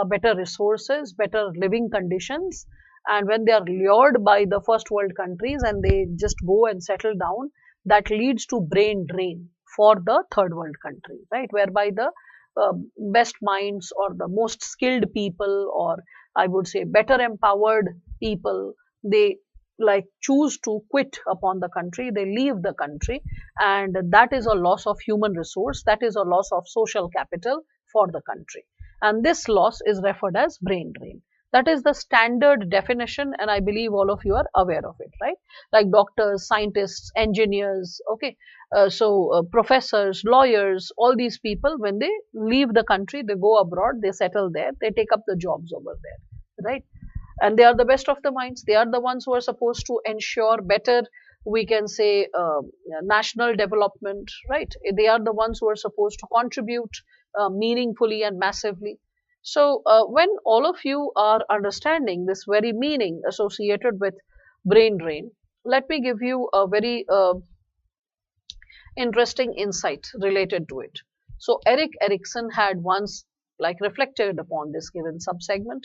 better resources, better living conditions. And when they are lured by the first world countries and they just go and settle down, that leads to brain drain for the third world country, right? Whereby the uh, best minds or the most skilled people, or I would say better empowered people, they like choose to quit upon the country, they leave the country, and that is a loss of human resource, that is a loss of social capital for the country, and this loss is referred as brain drain. That is the standard definition, and I believe all of you are aware of it, right? Like doctors, scientists, engineers, okay, professors, lawyers, all these people, when they leave the country, they go abroad, they settle there, they take up the jobs over there, right? And they are the best of the minds. They are the ones who are supposed to ensure better, we can say, national development, right? They are the ones who are supposed to contribute meaningfully and massively. So when all of you are understanding this very meaning associated with brain drain, let me give you a very interesting insight related to it. So Erik Erikson had once like reflected upon this given subsegment.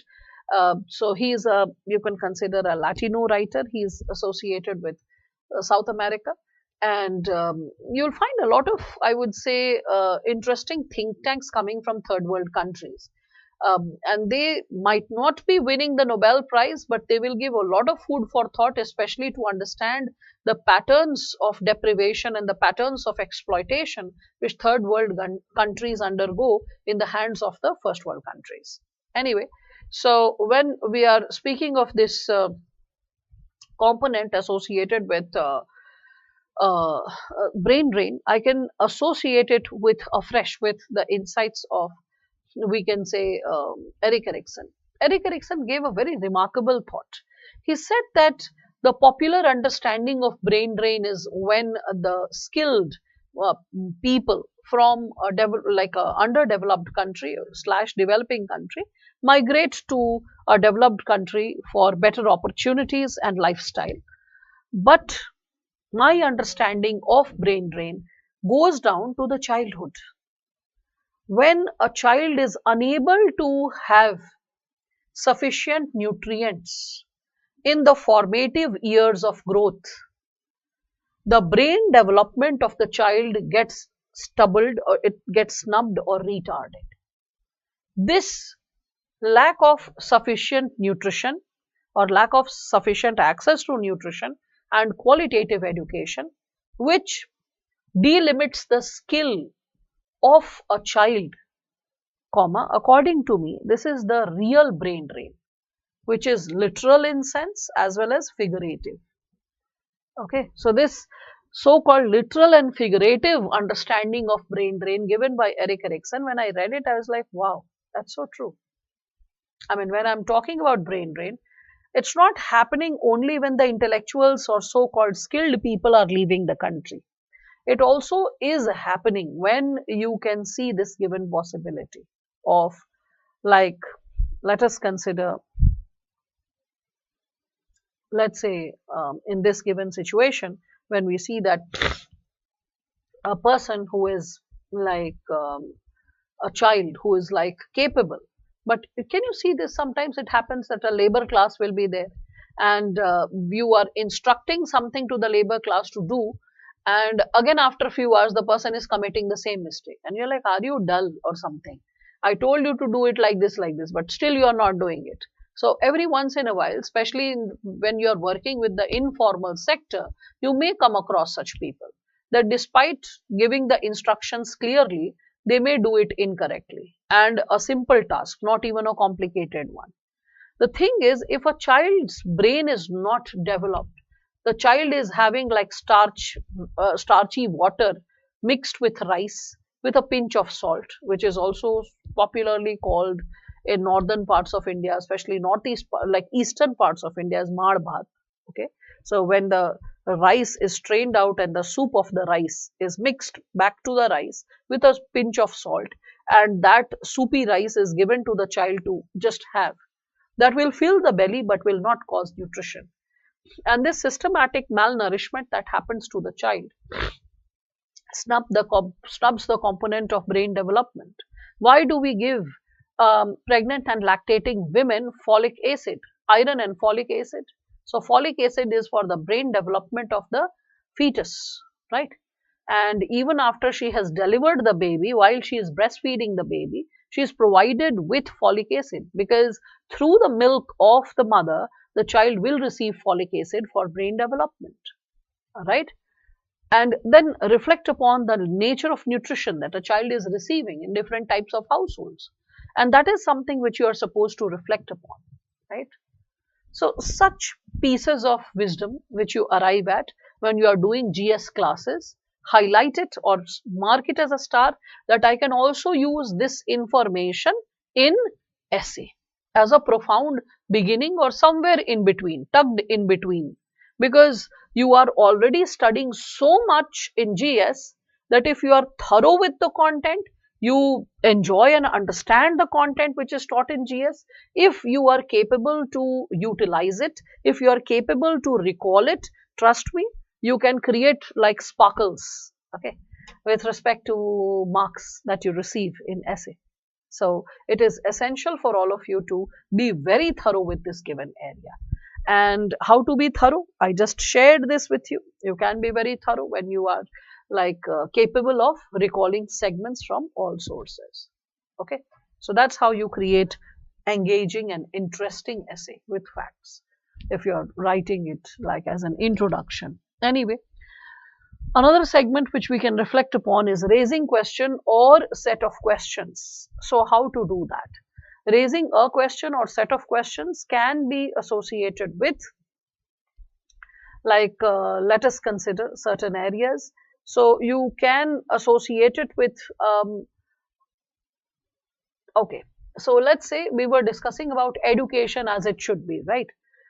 So he is a, you can consider a Latino writer. He is associated with South America, and you'll find a lot of, I would say, interesting think tanks coming from third world countries. And they might not be winning the Nobel Prize, but they will give a lot of food for thought, especially to understand the patterns of deprivation and the patterns of exploitation which third world countries undergo in the hands of the first world countries. Anyway, so when we are speaking of this component associated with brain drain, I can associate it with afresh with the insights of, we can say, Erik Erikson. Erik Erikson gave a very remarkable thought. He said that the popular understanding of brain drain is when the skilled uh, people from like a underdeveloped country slash developing country migrate to a developed country for better opportunities and lifestyle. But my understanding of brain drain goes down to the childhood. When a child is unable to have sufficient nutrients in the formative years of growth, the brain development of the child gets stubbled, or it gets snubbed or retarded. This lack of sufficient nutrition or lack of sufficient access to nutrition and qualitative education, which delimits the skill of a child, comma, according to me, this is the real brain drain, which is literal in sense as well as figurative. Okay, so this so-called literal and figurative understanding of brain drain given by Erik Erikson, when I read it, I was like, wow, that's so true. I mean, when I'm talking about brain drain, it's not happening only when the intellectuals or so-called skilled people are leaving the country. It also is happening when you can see this given possibility of, like, let us consider, let's say, in this given situation, when we see that a person who is like a child who is like capable, but can you see this, sometimes it happens that a labor class will be there, and you are instructing something to the labor class to do, and again after a few hours the person is committing the same mistake, and you're like, are you dull or something? I told you to do it like this, but still you are not doing it. So every once in a while, especially when you are working with the informal sector, you may come across such people that despite giving the instructions clearly, they may do it incorrectly, and a simple task, not even a complicated one. The thing is, if a child's brain is not developed, the child is having like starchy water mixed with rice with a pinch of salt, which is also popularly called in northern parts of India, especially northeast, like eastern parts of India, as maar bhat. Okay, so when the rice is strained out and the soup of the rice is mixed back to the rice with a pinch of salt, and that soupy rice is given to the child to just have, that will fill the belly but will not cause nutrition. And this systematic malnourishment that happens to the child snubs the component of brain development. Why do we give pregnant and lactating women folic acid, iron and folic acid? So folic acid is for the brain development of the fetus, right? And even after she has delivered the baby, while she is breastfeeding the baby, she is provided with folic acid, because through the milk of the mother, the child will receive folic acid for brain development. All right. And then reflect upon the nature of nutrition that a child is receiving in different types of households. And that is something which you are supposed to reflect upon, right? So such pieces of wisdom which you arrive at when you are doing GS classes, highlight it or mark it as a star, that I can also use this information in essay as a profound beginning or somewhere in between, tucked in between, because you are already studying so much in GS that if you are thorough with the content, you enjoy and understand the content which is taught in GS, if you are capable to utilize it, if you are capable to recall it, trust me, you can create like sparkles, okay, with respect to marks that you receive in essay. So it is essential for all of you to be very thorough with this given area. And how to be thorough? I just shared this with you. You can be very thorough when you are like capable of recalling segments from all sources. Okay, so that's how you create engaging and interesting essay with facts, if you're writing it like as an introduction. Anyway, another segment which we can reflect upon is raising question or set of questions. So how to do that? Raising a question or set of questions can be associated with, like let us consider certain areas. So you can associate it with okay, so let's say we were discussing about education as it should be, right?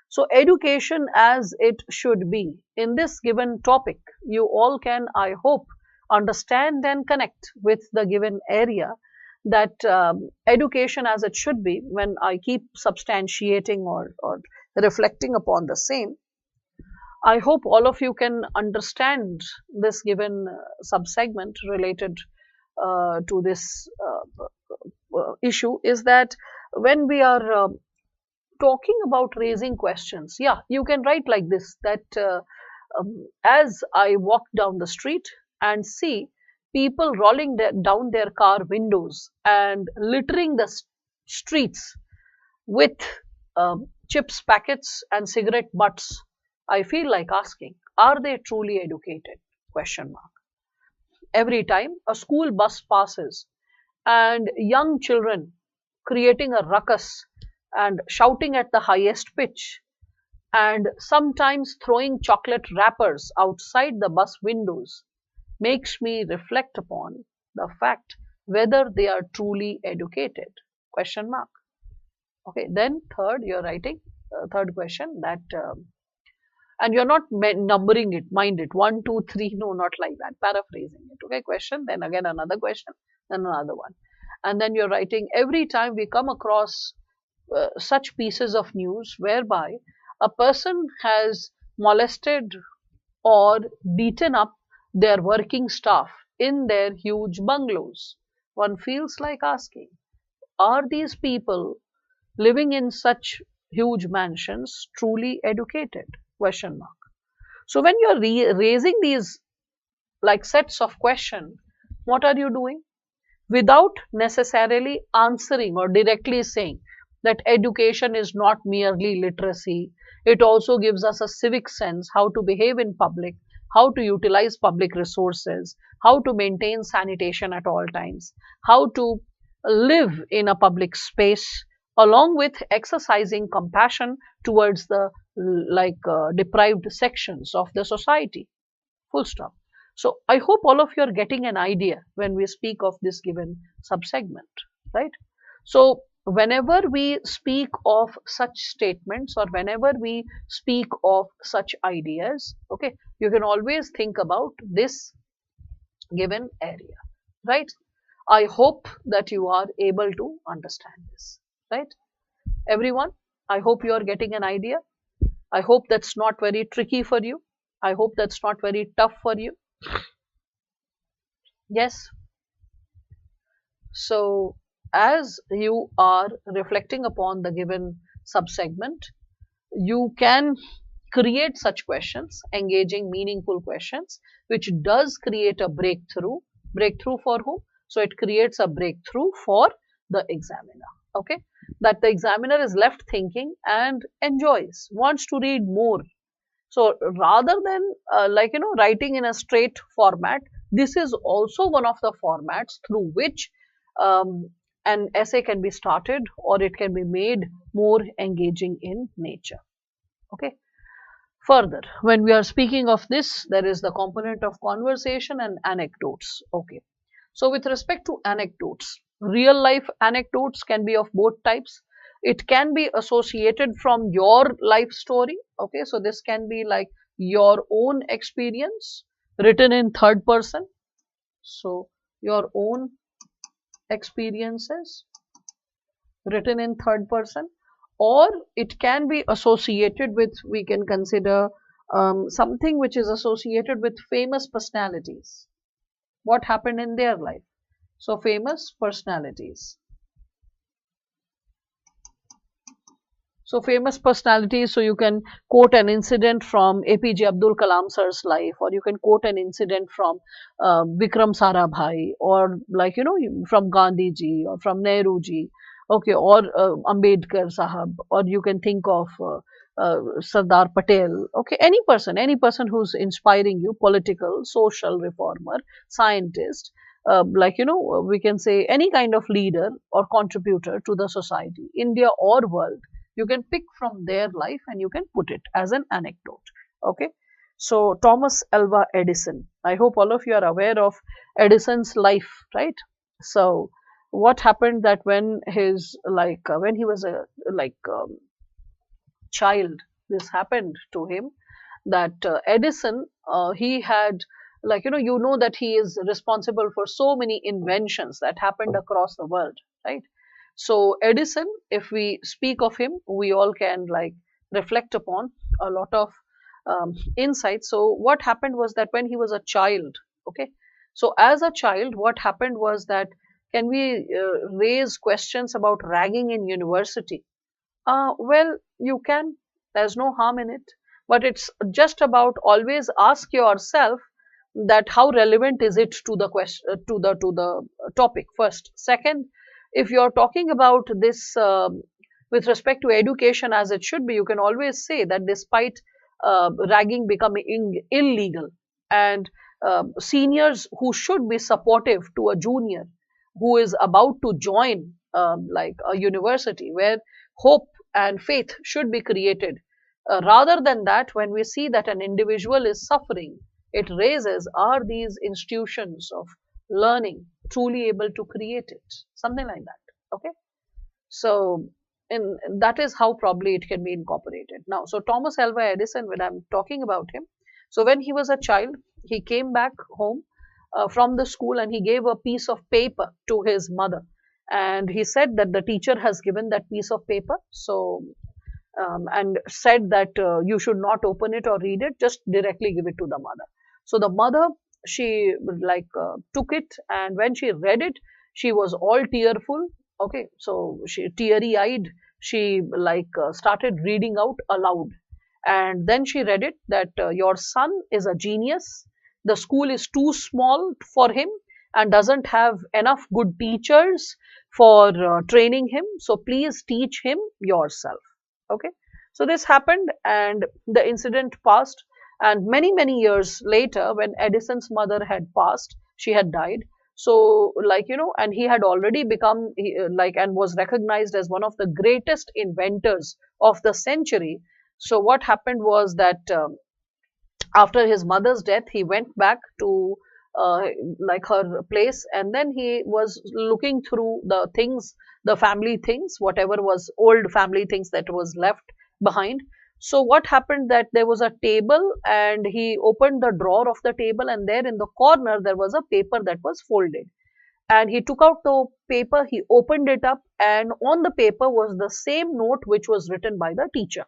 So education as it should be, in this given topic, you all can, I hope, understand and connect with the given area, that education as it should be, when I keep substantiating or reflecting upon the same, I hope all of you can understand this given subsegment related to this issue, is that when we are talking about raising questions, yeah, you can write like this, that as I walk down the street and see people rolling down their car windows and littering the streets with chips packets and cigarette butts, I feel like asking, are they truly educated? Question mark. Every time a school bus passes and young children creating a ruckus and shouting at the highest pitch, and sometimes throwing chocolate wrappers outside the bus windows, makes me reflect upon the fact whether they are truly educated? Question mark. Okay, then third, you're writing third question, that and you're not numbering it, mind it, 1 2 3, no, not like that, paraphrasing it. Okay, question, then again another question, then another one, and then you're writing, every time we come across such pieces of news whereby a person has molested or beaten up their working staff in their huge bungalows, one feels like asking, are these people living in such huge mansions truly educated? Question mark. So when you're raising these like sets of question, what are you doing? Without necessarily answering or directly saying that education is not merely literacy, it also gives us a civic sense how to behave in public, how to utilize public resources, how to maintain sanitation at all times, how to live in a public space, along with exercising compassion towards the deprived sections of the society. Full stop. So I hope all of you are getting an idea when we speak of this given subsegment, right? So whenever we speak of such statements or whenever we speak of such ideas, okay, you can always think about this given area, right? I hope that you are able to understand this, right? Everyone, I hope you are getting an idea. I hope that's not very tricky for you. I hope that's not very tough for you. Yes. So, as you are reflecting upon the given subsegment, you can create such questions, engaging meaningful questions, which does create a breakthrough. Breakthrough for whom? So, it creates a breakthrough for the examiner. Okay, that the examiner is left thinking and enjoys, wants to read more. So rather than writing in a straight format, this is also one of the formats through which um, an essay can be started or it can be made more engaging in nature. Okay. Further, when we are speaking of this, there is the component of conversation and anecdotes. Okay. So with respect to anecdotes, real life anecdotes can be of both types. It can be associated from your life story. Okay. So this can be like your own experience written in third person. So your own experiences written in third person, or it can be associated with, we can consider something which is associated with famous personalities, what happened in their life. So famous personalities. So famous personalities, so you can quote an incident from APJ Abdul Kalam sir's life, or you can quote an incident from Vikram Sarabhai, or from Gandhi ji, or from Nehru ji, okay, or Ambedkar Sahab, or you can think of Sardar Patel, okay, any person who's inspiring you, political, social reformer, scientist, we can say any kind of leader or contributor to the society, India or world. You can pick from their life and you can put it as an anecdote. Okay. So Thomas Alva Edison, I hope all of you are aware of Edison's life, right? So what happened that when his when he was a child, this happened to him, that Edison, he had that he is responsible for so many inventions that happened across the world, right? So Edison, if we speak of him, we all can reflect upon a lot of insights. So what happened was that when he was a child, okay, so as a child, what happened was that, can we raise questions about ragging in university? Well, you can. There's no harm in it. But it's just about, always ask yourself that how relevant is it to the question, to the topic first. Second, if you're talking about this with respect to education as it should be, you can always say that despite ragging becoming illegal, and seniors who should be supportive to a junior who is about to join like a university where hope and faith should be created. Rather than that, when we see that an individual is suffering, it raises, are these institutions of learning truly able to create it? Something like that. Okay. So, that is how probably it can be incorporated. Now, so Thomas Alva Edison, when I'm talking about him, so when he was a child, he came back home from the school and he gave a piece of paper to his mother. And he said that the teacher has given that piece of paper. So, and said that you should not open it or read it, just directly give it to the mother. So the mother, she took it, and when she read it, she was all tearful. Okay, so she teary eyed, she started reading out aloud, and then she read it that your son is a genius. The school is too small for him and doesn't have enough good teachers for training him, so please teach him yourself. Okay, so this happened and the incident passed, and many years later, when Edison's mother had passed, she had died. So and he had already become and was recognized as one of the greatest inventors of the century. So what happened was that after his mother's death, he went back to uh, her place, and then he was looking through the things, the family things, whatever was old family things that was left behind. So what happened that there was a table, and he opened the drawer of the table, and there in the corner there was a paper that was folded, and he took out the paper, he opened it up, and on the paper was the same note which was written by the teacher.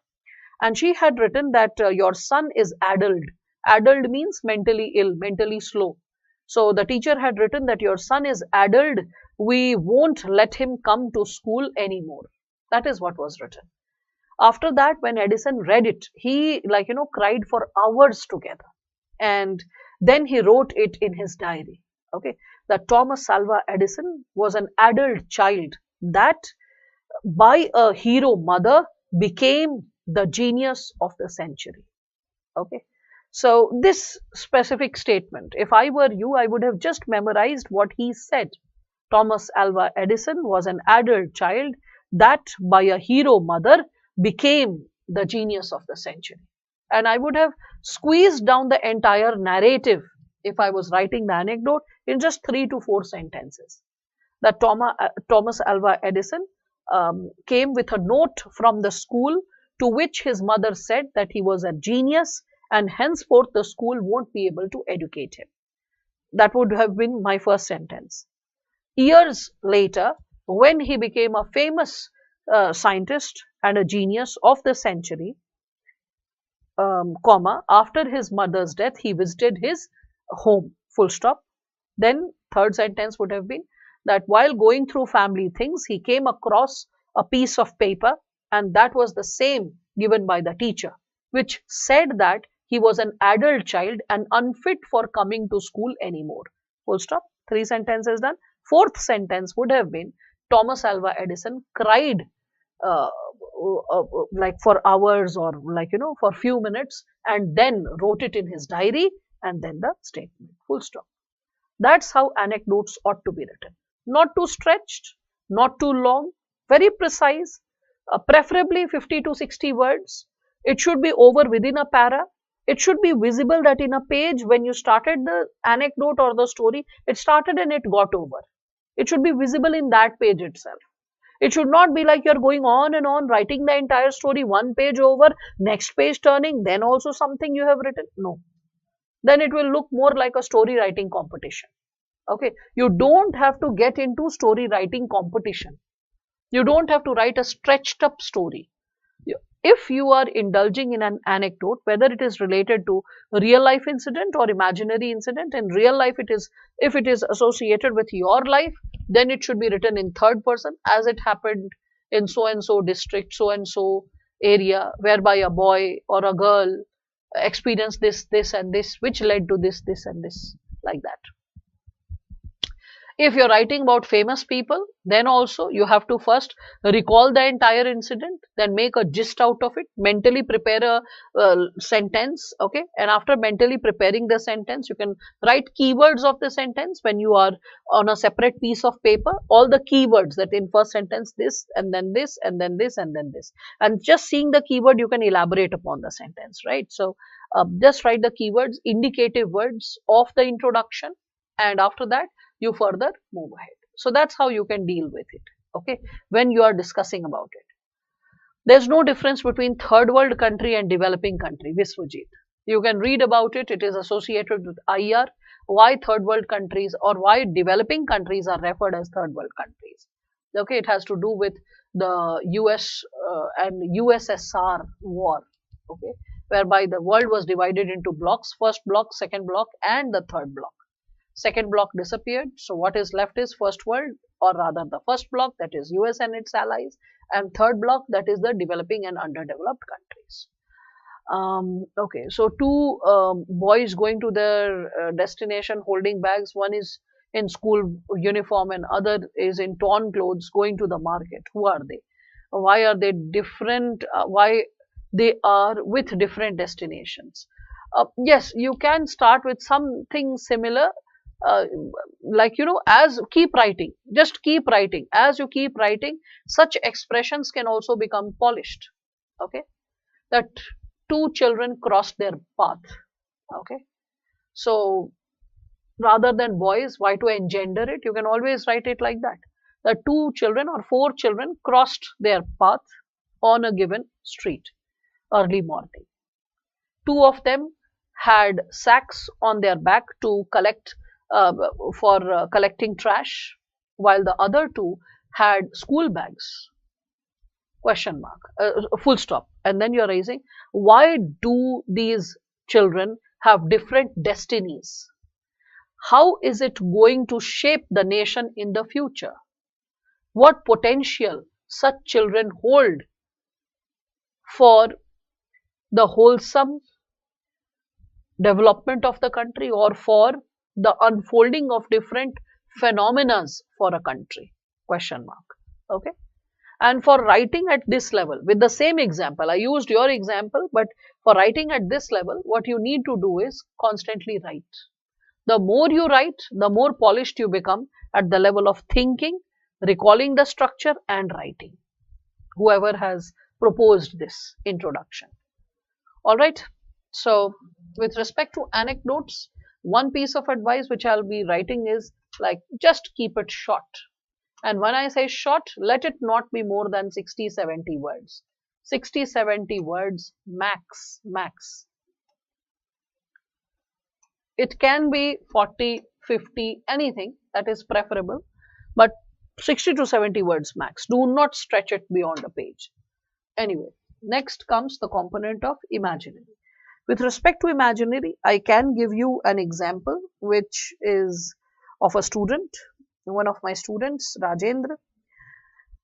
And she had written that your son is addled. Addled means mentally ill, mentally slow. So the teacher had written that your son is addled. We won't let him come to school anymore. That is what was written. After that, when Edison read it, he cried for hours together. And then he wrote it in his diary. Okay, that Thomas Alva Edison was an adult child that by a hero mother became the genius of the century. Okay, so this specific statement, if I were you, I would have just memorized what he said. Thomas Alva Edison was an adult child that by a hero mother became the genius of the century. And I would have squeezed down the entire narrative if I was writing the anecdote in just 3 to 4 sentences. That Thomas Alva Edison came with a note from the school to which his mother said that he was a genius and henceforth the school won't be able to educate him. That would have been my first sentence. Years later, when he became a famous scientist and a genius of the century, after his mother's death, he visited his home, full stop. Then third sentence would have been that while going through family things, he came across a piece of paper, and that was the same given by the teacher, which said that he was an adult child and unfit for coming to school anymore. Full stop. 3 sentences done. Fourth sentence would have been Thomas Alva Edison cried uh, for hours or for few minutes, and then wrote it in his diary, and then the statement. Full stop. That's how anecdotes ought to be written. Not too stretched, not too long, very precise, preferably 50 to 60 words. It should be over within a para. It should be visible that in a page, when you started the anecdote or the story, it started and it got over. It should be visible in that page itself. It should not be like you're going on and on writing the entire story, one page over, next page turning, then also something you have written. No. Then it will look more like a story writing competition. Okay, you don't have to get into story writing competition. You don't have to write a stretched up story. If you are indulging in an anecdote, whether it is related to a real life incident or imaginary incident, in real life it is, if it is associated with your life, then it should be written in third person, as it happened in so and so district, so and so area, whereby a boy or a girl experienced this and this, which led to this and this, like that. If you're writing about famous people, then also you have to first recall the entire incident, then make a gist out of it, mentally prepare a sentence, okay? And after mentally preparing the sentence, you can write keywords of the sentence when you are on a separate piece of paper, all the keywords that in first sentence this, and then this, and then this, and then this. And just seeing the keyword, you can elaborate upon the sentence, right? So just write the keywords, indicative words of the introduction, and after that, you further move ahead. So that's how you can deal with it, okay, when you are discussing about it. There's no difference between third world country and developing country, Viswajit. You can read about it. It is associated with IR, why third world countries or why developing countries are referred as third world countries. Okay, it has to do with the US and USSR war, okay, whereby the world was divided into blocks, first block, second block, and the third block. Second bloc disappeared. So what is left is first world, or rather the first bloc, that is US and its allies, and third bloc, that is the developing and underdeveloped countries. Okay, so two boys going to their destination holding bags. One is in school uniform and other is in torn clothes going to the market. Who are they? Why are they different? Why they are with different destinations? Yes, you can start with something similar, uh, like, as keep writing, just keep writing. As you keep writing, such expressions can also become polished. Okay, that two children crossed their path. Okay, so rather than boys, why to engender it? You can always write it like that. The two children or four children crossed their path on a given street early morning. Two of them had sacks on their back to collect, uh, for collecting trash, while the other two had school bags. Question mark, full stop, and then you're raising, why do these children have different destinies? How is it going to shape the nation in the future? What potential such children hold for the wholesome development of the country, or for the unfolding of different phenomena for a country? Question mark. Okay. And for writing at this level, with the same example, I used your example, but for writing at this level, what you need to do is constantly write. The more you write, the more polished you become at the level of thinking, recalling the structure, and writing. Whoever has proposed this introduction. All right. So, with respect to anecdotes, one piece of advice which I'll be writing is like, just keep it short. And when I say short, let it not be more than 60, 70 words. 60, 70 words max, max. It can be 40, 50, anything, that is preferable, but 60 to 70 words max. Do not stretch it beyond a page. Anyway, next comes the component of imaginary. With respect to imaginary, I can give you an example which is of a student, one of my students, Rajendra.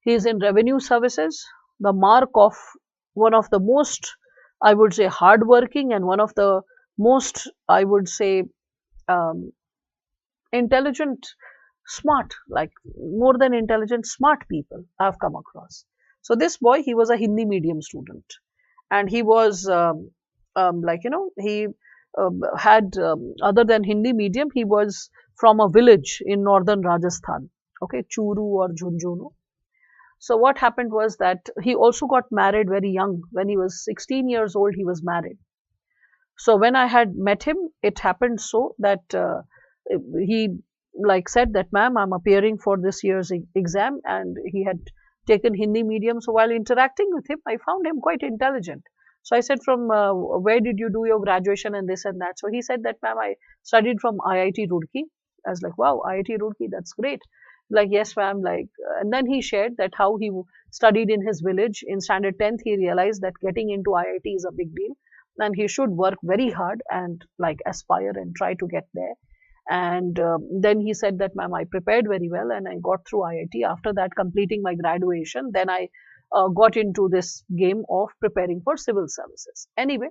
He is in revenue services, the mark of one of the most, I would say, hardworking, and one of the most, I would say, um, intelligent, smart, like more than intelligent, smart people I've come across. So this boy, he was a Hindi medium student, and he was like, he had, other than Hindi medium, he was from a village in northern Rajasthan. Okay, Churu or Jhunjhunu. So what happened was that he also got married very young. When he was 16 years old, he was married. So when I had met him, it happened so that he like said that, ma'am, I'm appearing for this year's exam, and he had taken Hindi medium. So while interacting with him, I found him quite intelligent. So I said, from where did you do your graduation and this and that? So he said that, ma'am, I studied from IIT Roorkee. I was like, wow, IIT Roorkee, that's great. Like, yes, ma'am. Like, and then he shared that how he studied in his village. In standard 10th, he realized that getting into IIT is a big deal, and he should work very hard and like aspire and try to get there. And then he said that, ma'am, I prepared very well and I got through IIT. After that, completing my graduation, then I got into this game of preparing for civil services. Anyway,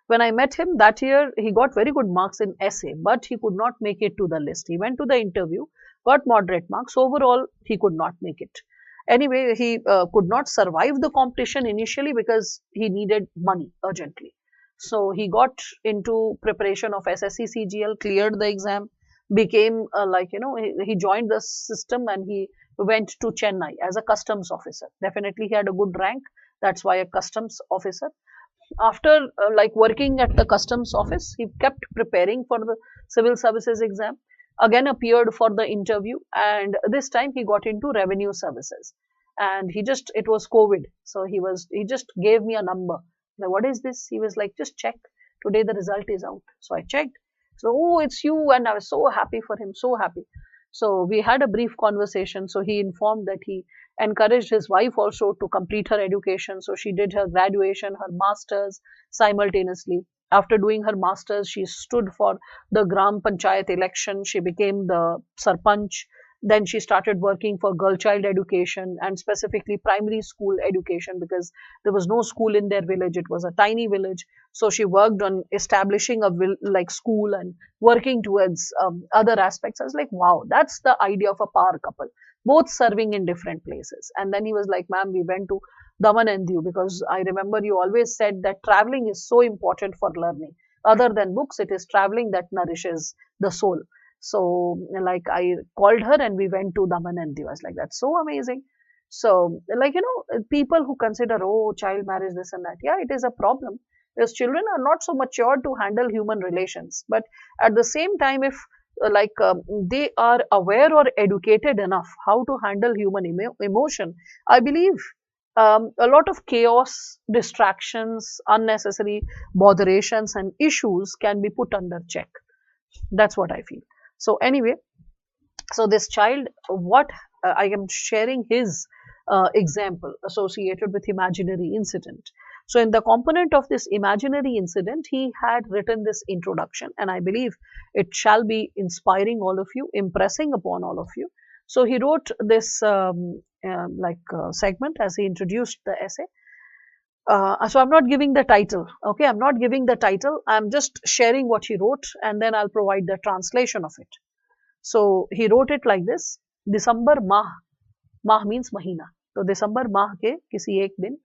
when I met him that year, he got very good marks in essay, but he could not make it to the list. He went to the interview, got moderate marks. Overall, he could not make it. Anyway, he could not survive the competition initially because he needed money urgently. So he got into preparation of SSC CGL, cleared the exam, became like, he joined the system, and he went to Chennai as a customs officer. Definitely, he had a good rank. That's why a customs officer. After like working at the customs office, he kept preparing for the civil services exam, again appeared for the interview, and this time he got into revenue services. And it was COVID, so he just gave me a number. Like, what is this? He was like, just check, today the result is out. So I checked. So, oh, it's you. And I was so happy for him, so happy. So we had a brief conversation. So he informed that he encouraged his wife also to complete her education. So she did her graduation, her master's simultaneously. after doing her masters, she stood for the Gram Panchayat election. She became the Sarpanch. Then she started working for girl child education and specifically primary school education, because there was no school in their village. It was a tiny village. So she worked on establishing a like school and working towards other aspects. I was like, wow, that's the idea of a power couple, both serving in different places. And then he was like, ma'am, we went to Daman and Diu, because I remember you always said that traveling is so important for learning. Other than books, it is traveling that nourishes the soul. So, like, I called her and we went to Daman and Diu. I was like, that's so amazing. So, like, people who consider, oh, child marriage, this and that, yeah, it is a problem, because children are not so mature to handle human relations. But at the same time, if they are aware or educated enough how to handle human emotion, I believe a lot of chaos, distractions, unnecessary botherations, and issues can be put under check. That's what I feel. So, anyway, so this child, what I am sharing his example associated with imaginary incident. So, in the component of this imaginary incident, he had written this introduction, and I believe it shall be inspiring all of you, impressing upon all of you. So, he wrote this segment as he introduced the essay. So I'm not giving the title. Okay, I'm not giving the title. I'm just sharing what he wrote, and then I'll provide the translation of it. So he wrote it like this: December माह, माह means महीना, तो दिसंबर माह के किसी एक दिन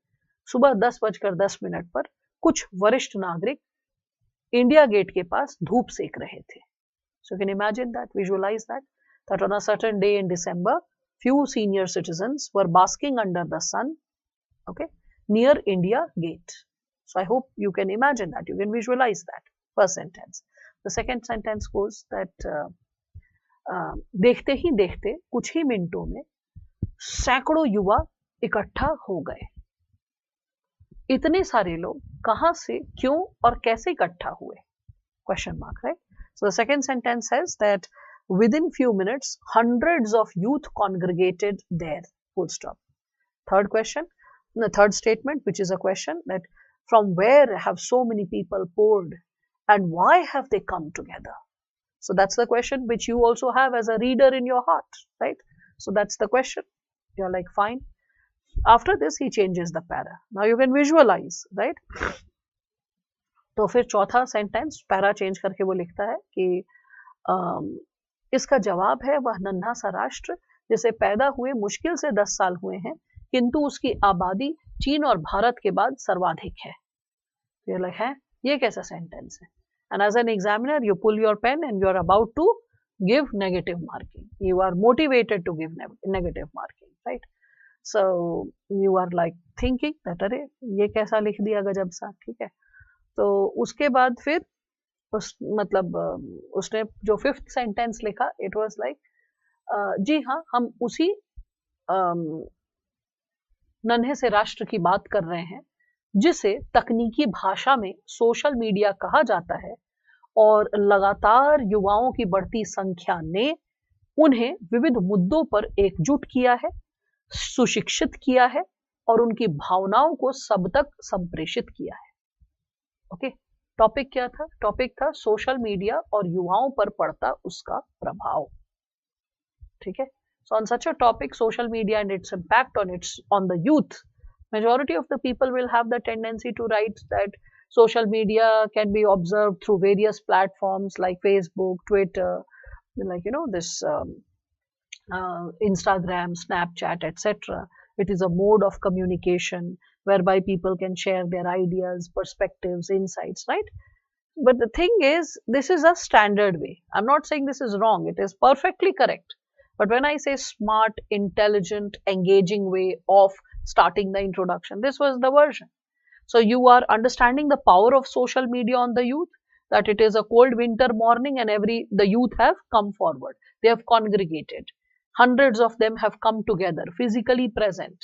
सुबह 10:10 पर कुछ वरिष्ठ नागरिक इंडिया गेट के पास धूप सेक रहे थे. So you can imagine that, visualize that on a certain day in December, few senior citizens were basking under the sun, okay, near India Gate. So I hope you can imagine that, you can visualize that. First sentence. The second sentence goes that देखते ही देखते कुछ ही मिनटों में सैकड़ों युवा इकट्ठा हो गए. इतने सारे लोग कहां से, क्यों और कैसे इकट्ठा हुए? Question mark, right? So the second sentence says that within few minutes, hundreds of youth congregated there. Full stop. Third question, the third statement, which is a question, that from where have so many people poured and why have they come together? So that's the question which you also have as a reader in your heart, right? So that's the question. You're like, fine. After this, he changes the para. Now you can visualize, right? तो फिर चौथा sentence para change करके वो लिखता है कि इसका जवाब है वह नन्हा सा राष्ट्र जिसे पैदा हुए मुश्किल से 10 साल हुए हैं, किंतु उसकी आबादी चीन और भारत के बाद सर्वाधिक है. ये लाइक है, ये कैसा सेंटेंस है? And as an examiner, you pull your pen and you are about to give negative marking. You are motivated to give negative marking, right? So you are like thinking that अरे ये कैसा लिख दिया गजब सा, ठीक है. तो उसके बाद फिर उसने जो फिफ्थ सेंटेंस लिखा, इट वाज लाइक जी हाँ, हम उसी नन्हे से राष्ट्र की बात कर रहे हैं जिसे तकनीकी भाषा में सोशल मीडिया कहा जाता है, और लगातार युवाओं की बढ़ती संख्या ने उन्हें विविध मुद्दों पर एकजुट किया है, सुशिक्षित किया है और उनकी भावनाओं को सब तक संप्रेषित किया है. ओके, टॉपिक क्या था? टॉपिक था सोशल मीडिया और युवाओं पर पड़ता उसका प्रभाव. ठीक है. So on such a topic, social media and its impact on the youth, majority of the people will have the tendency to write that social media can be observed through various platforms like Facebook, Twitter, like this Instagram, Snapchat, etc. It is a mode of communication whereby people can share their ideas, perspectives, insights, right? But the thing is, this is a standard way. I'm not saying this is wrong. It is perfectly correct. But when I say smart, intelligent, engaging way of starting the introduction, this was the version. So you are understanding the power of social media on the youth, that it is a cold winter morning and the youth have come forward. They have congregated. Hundreds of them have come together, physically present.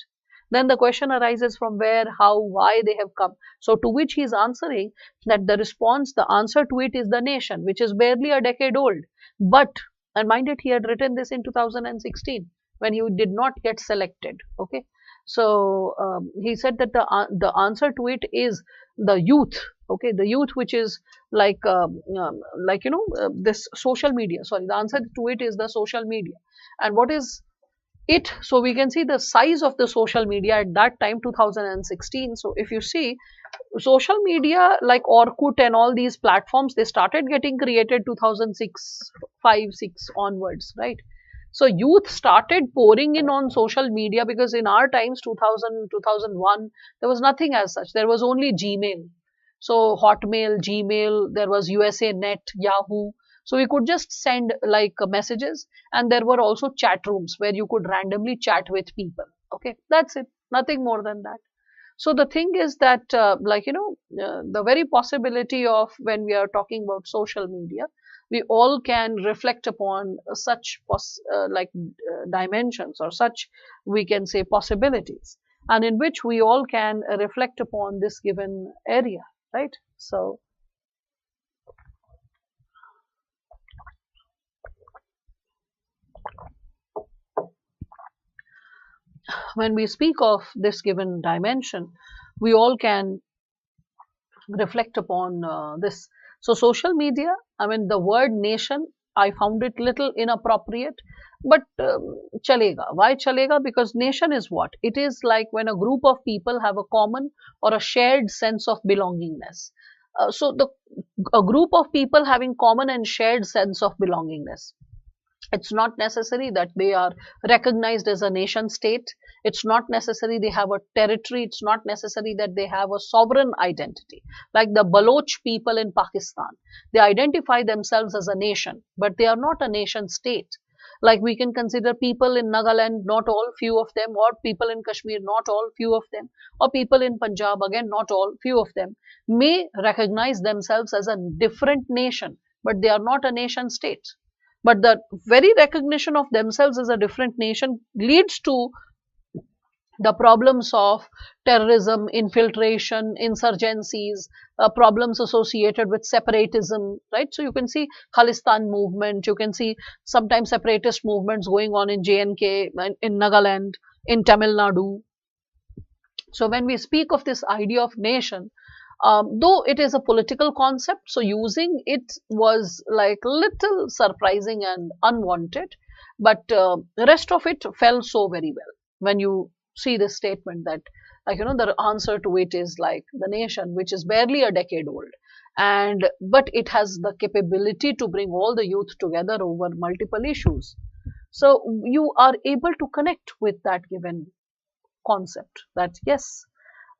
Then the question arises from where, how, why they have come. So to which he is answering that the answer to it is the nation, which is barely a decade old. But, and mind it, he had written this in 2016 when he did not get selected. Okay. So he said that the answer to it is the youth, Okay, the youth which is like this social media. Sorry, the answer to it is the social media. And what is it? So we can see the size of the social media at that time, 2016. So if you see, social media like Orkut and all these platforms, they started getting created 2006, 5, 6 onwards, right? So youth started pouring in on social media because in our times, 2000, 2001, there was nothing as such. There was only Gmail. So Hotmail, Gmail, there was USA Net, Yahoo. So we could just send like messages, and there were also chat rooms where you could randomly chat with people. Okay, that's it. Nothing more than that. So the thing is that, the very possibility of when we are talking about social media, we all can reflect upon such dimensions, or such, we can say, possibilities, and in which we all can reflect upon this given area, right? So when we speak of this given dimension, we all can reflect upon this. So, social media, I mean, the word nation, I found it little inappropriate, but chalega. Why chalega? Because nation is what? It is like when a group of people have a common or a shared sense of belongingness. So, a group of people having common and shared sense of belongingness, it's not necessary that they are recognized as a nation state. It's not necessary they have a territory. It's not necessary that they have a sovereign identity. Like the Baloch people in Pakistan, they identify themselves as a nation, but they are not a nation state. Like we can consider people in Nagaland, not all, few of them, or people in Kashmir, not all, few of them, or people in Punjab, again, not all, few of them, may recognize themselves as a different nation, but they are not a nation state. But the very recognition of themselves as a different nation leads to the problems of terrorism, infiltration, insurgencies, problems associated with separatism, right? So you can see Khalistan movement, you can see sometimes separatist movements going on in JNK, in Nagaland, in Tamil Nadu. So when we speak of this idea of nation, though it is a political concept, so using it was like little surprising and unwanted, but the rest of it fell so very well. When you see this statement that, the answer to it is like the nation, which is barely a decade old, and but it has the capability to bring all the youth together over multiple issues. So you are able to connect with that given concept, that yes,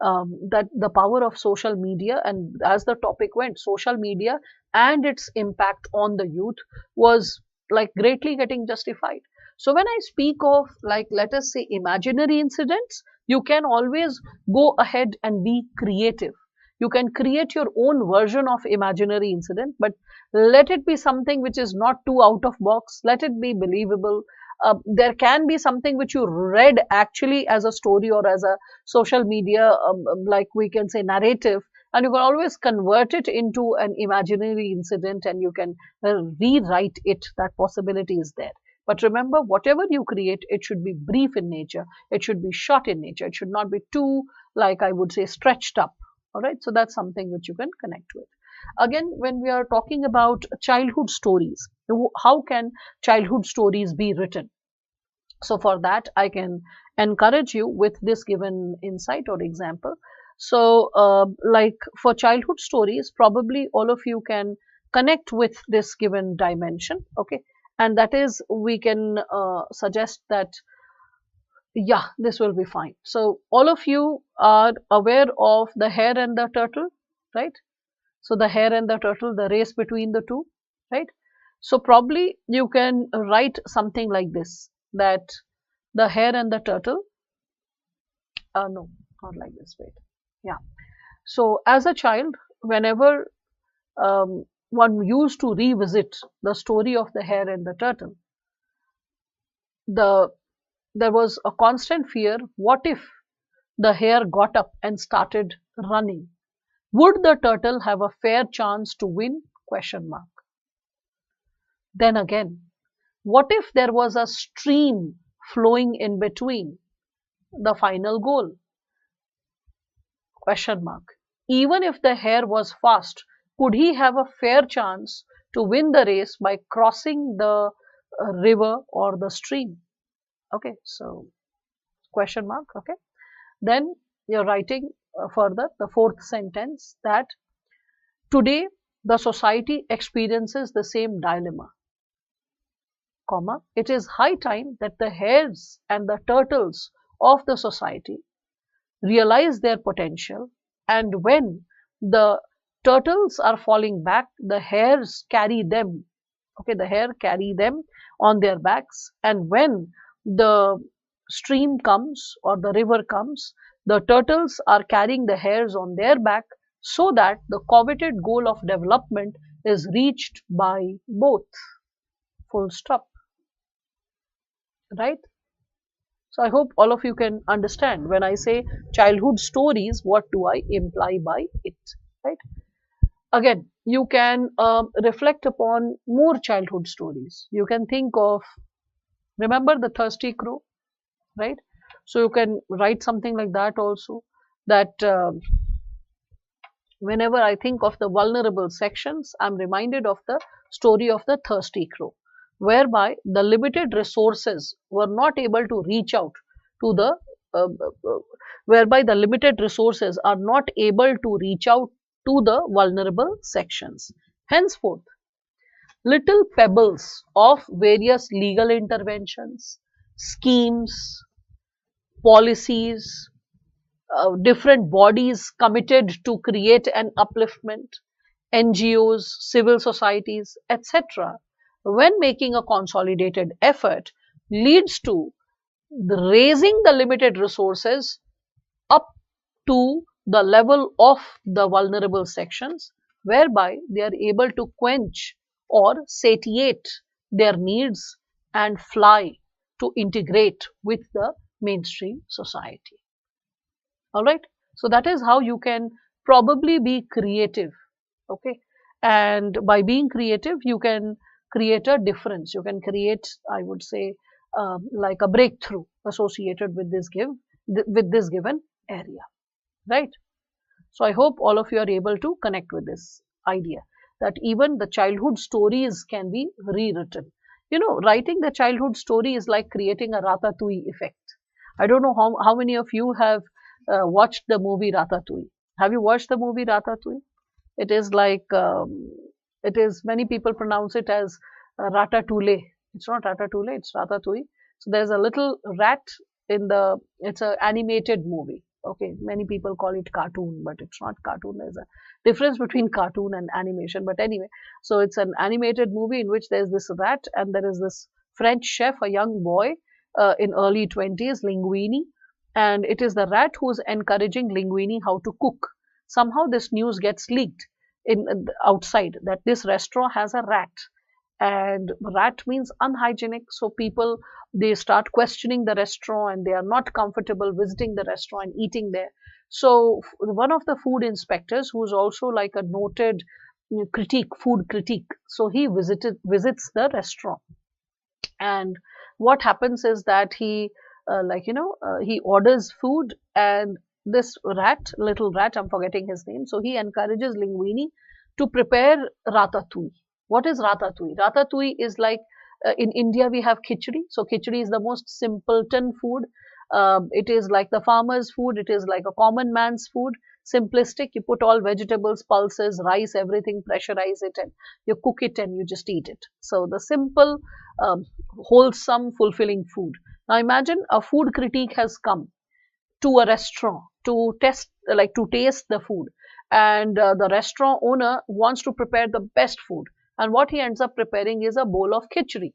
that the power of social media, and as the topic went, social media and its impact on the youth was like greatly getting justified. So when I speak of, like, let us say, imaginary incidents, you can always go ahead and be creative. You can create your own version of imaginary incident, but let it be something which is not too out of box. Let it be believable. There can be something which you read actually as a story or as a social media, like we can say, narrative, and you can always convert it into an imaginary incident, and you can rewrite it. That possibility is there. But remember, whatever you create, it should be brief in nature. It should be short in nature. It should not be too, like I would say, stretched up. All right. So that's something which you can connect with. Again, when we are talking about childhood stories, how can childhood stories be written? So for that, I can encourage you with this given insight or example. So, like for childhood stories, probably all of you can connect with this given dimension. Okay, and that is, we can suggest that, yeah, this will be fine. So all of you are aware of the hare and the turtle, right? So the hare and the turtle, the race between the two, right? So probably you can write something like this, that the hare and the turtle, no, not like this, wait. Yeah. So as a child, whenever one used to revisit the story of the hare and the turtle, the there was a constant fear. What if the hare got up and started running? Would the turtle have a fair chance to win? Question mark. Then again, what if there was a stream flowing in between the final goal? Question mark. Even if the hare was fast, could he have a fair chance to win the race by crossing the river or the stream? Okay, so question mark. Okay, then you're writing further the fourth sentence, that today the society experiences the same dilemma, comma, it is high time that the hares and the turtles of the society realize their potential, and when the turtles are falling back, the hares carry them. Okay, the hare carry them on their backs, and when the stream comes or the river comes, the turtles are carrying the hares on their back, so that the coveted goal of development is reached by both. Full stop. Right? So I hope all of you can understand when I say childhood stories, what do I imply by it, right? Again, you can reflect upon more childhood stories. You can think of, remember the thirsty crow, right? So you can write something like that also, that whenever I think of the vulnerable sections, I'm reminded of the story of the thirsty crow, whereby the limited resources were not able to reach out to the, uh, uh, whereby the limited resources are not able to reach out to the vulnerable sections. Henceforth, little pebbles of various legal interventions, schemes, policies, different bodies committed to create an upliftment, NGOs, civil societies, etc., when making a consolidated effort, leads to the raising the limited resources up to the level of the vulnerable sections, whereby they are able to quench or satiate their needs and fly to integrate with the mainstream society. All right, so that is how you can probably be creative. Okay, and by being creative you can create a difference, you can create, I would say, like a breakthrough associated with with this given area, right? So I hope all of you are able to connect with this idea, that even the childhood stories can be rewritten. You know, writing the childhood story is like creating a Ratatouille effect. I don't know how many of you have watched the movie Ratatouille. Have you watched the movie Ratatouille? It is like, it is, many people pronounce it as Ratatouille. It's not Ratatouille, it's Ratatouille. So there's a little rat in the, it's an animated movie. Okay, many people call it cartoon, but it's not cartoon. There's a difference between cartoon and animation. But anyway, so it's an animated movie in which there's this rat and there is this French chef, a young boy in early 20s, Linguini, and it is the rat who's encouraging Linguini how to cook. Somehow this news gets leaked in outside that this restaurant has a rat, and rat means unhygienic, so people, they start questioning the restaurant and they are not comfortable visiting the restaurant and eating there. So one of the food inspectors, who's also like a noted food critique, so he visits the restaurant, and what happens is that he he orders food, and this little rat, I'm forgetting his name, so he encourages Linguini to prepare ratatouille. What is ratatouille? Ratatouille is like, in India we have khichdi. So khichdi is the most simpleton food. It is like the farmer's food. It is like a common man's food. Simplistic. You put all vegetables, pulses, rice, everything, pressurize it, and you cook it and you just eat it. So the simple, wholesome, fulfilling food. Now imagine a food critique has come to a restaurant to test, like to taste the food, and the restaurant owner wants to prepare the best food, and what he ends up preparing is a bowl of khichdi.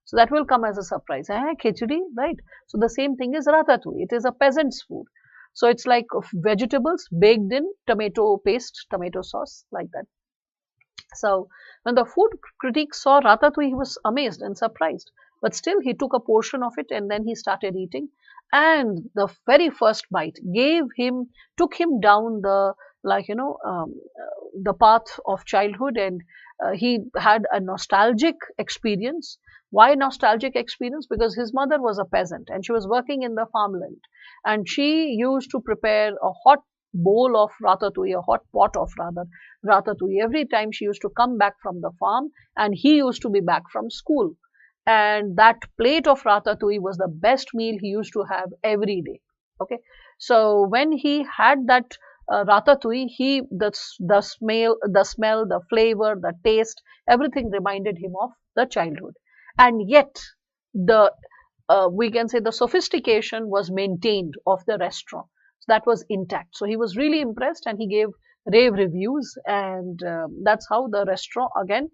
So that will come as a surprise. Khichdi, right? So the same thing is ratatouille. It is a peasant's food. So it's like vegetables baked in tomato paste, tomato sauce, like that. So when the food critic saw ratatouille, he was amazed and surprised. But still, he took a portion of it and then he started eating. And the very first bite took him down the, the path of childhood, and he had a nostalgic experience. Why nostalgic experience? Because his mother was a peasant and she was working in the farmland, and she used to prepare a hot bowl of ratatouille, a hot pot of rather ratatouille every time she used to come back from the farm and he used to be back from school. And that plate of ratatouille was the best meal he used to have every day. Okay, so when he had that ratatouille, the smell, the flavor, the taste, everything reminded him of the childhood. And yet, the we can say the sophistication was maintained of the restaurant. So that was intact. So he was really impressed and he gave rave reviews. And that's how the restaurant again,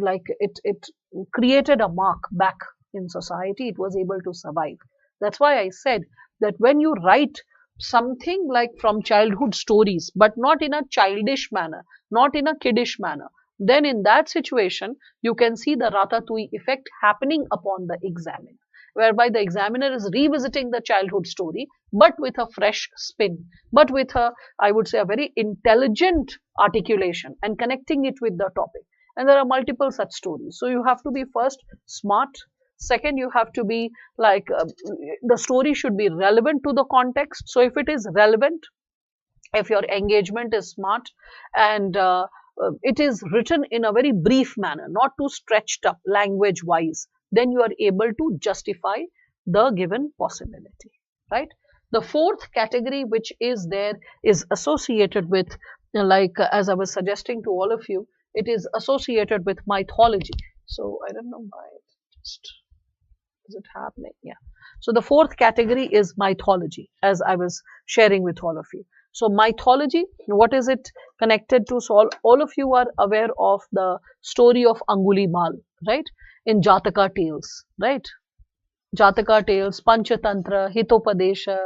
like it created a mark back in society. It was able to survive. That's why I said that when you write something like from childhood stories, but not in a childish manner, not in a kiddish manner, then in that situation, you can see the ratatouille effect happening upon the examiner, whereby the examiner is revisiting the childhood story, but with a fresh spin, but with a, I would say, a very intelligent articulation and connecting it with the topic. And there are multiple such stories. So you have to be first smart. Second, you have to be like the story should be relevant to the context. So if it is relevant, if your engagement is smart, and it is written in a very brief manner, not too stretched up language wise, then you are able to justify the given possibility, right? The fourth category which is there is associated with, like as I was suggesting to all of you, it is associated with mythology. So I don't know why just is it happening? Yeah. So the fourth category is mythology, as I was sharing with all of you. So mythology, what is it connected to? So all of you are aware of the story of Angulimal, right? In Jataka tales, right? Jataka tales, Panchatantra, Hitopadesha,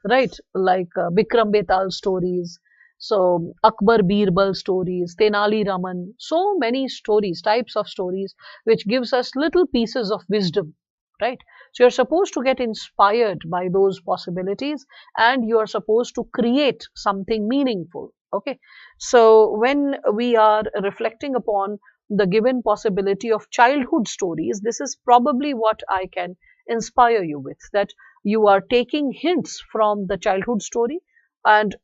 right? Like Bikram Betal stories. So Akbar Birbal stories, Tenali Raman, so many stories, types of stories, which gives us little pieces of wisdom, right? So you're supposed to get inspired by those possibilities and you are supposed to create something meaningful. Okay. So when we are reflecting upon the given possibility of childhood stories, this is probably what I can inspire you with, that you are taking hints from the childhood story and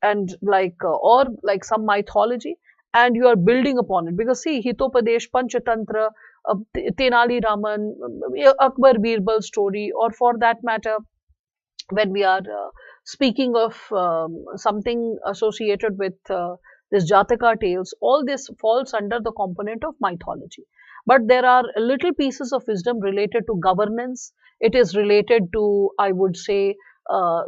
like or like some mythology, and you are building upon it. Because see, Hitopadesh, Panchatantra, Tenali Raman, Akbar Birbal story, or for that matter, when we are speaking of something associated with this Jataka tales, all this falls under the component of mythology. But there are little pieces of wisdom related to governance. It is related to, I would say,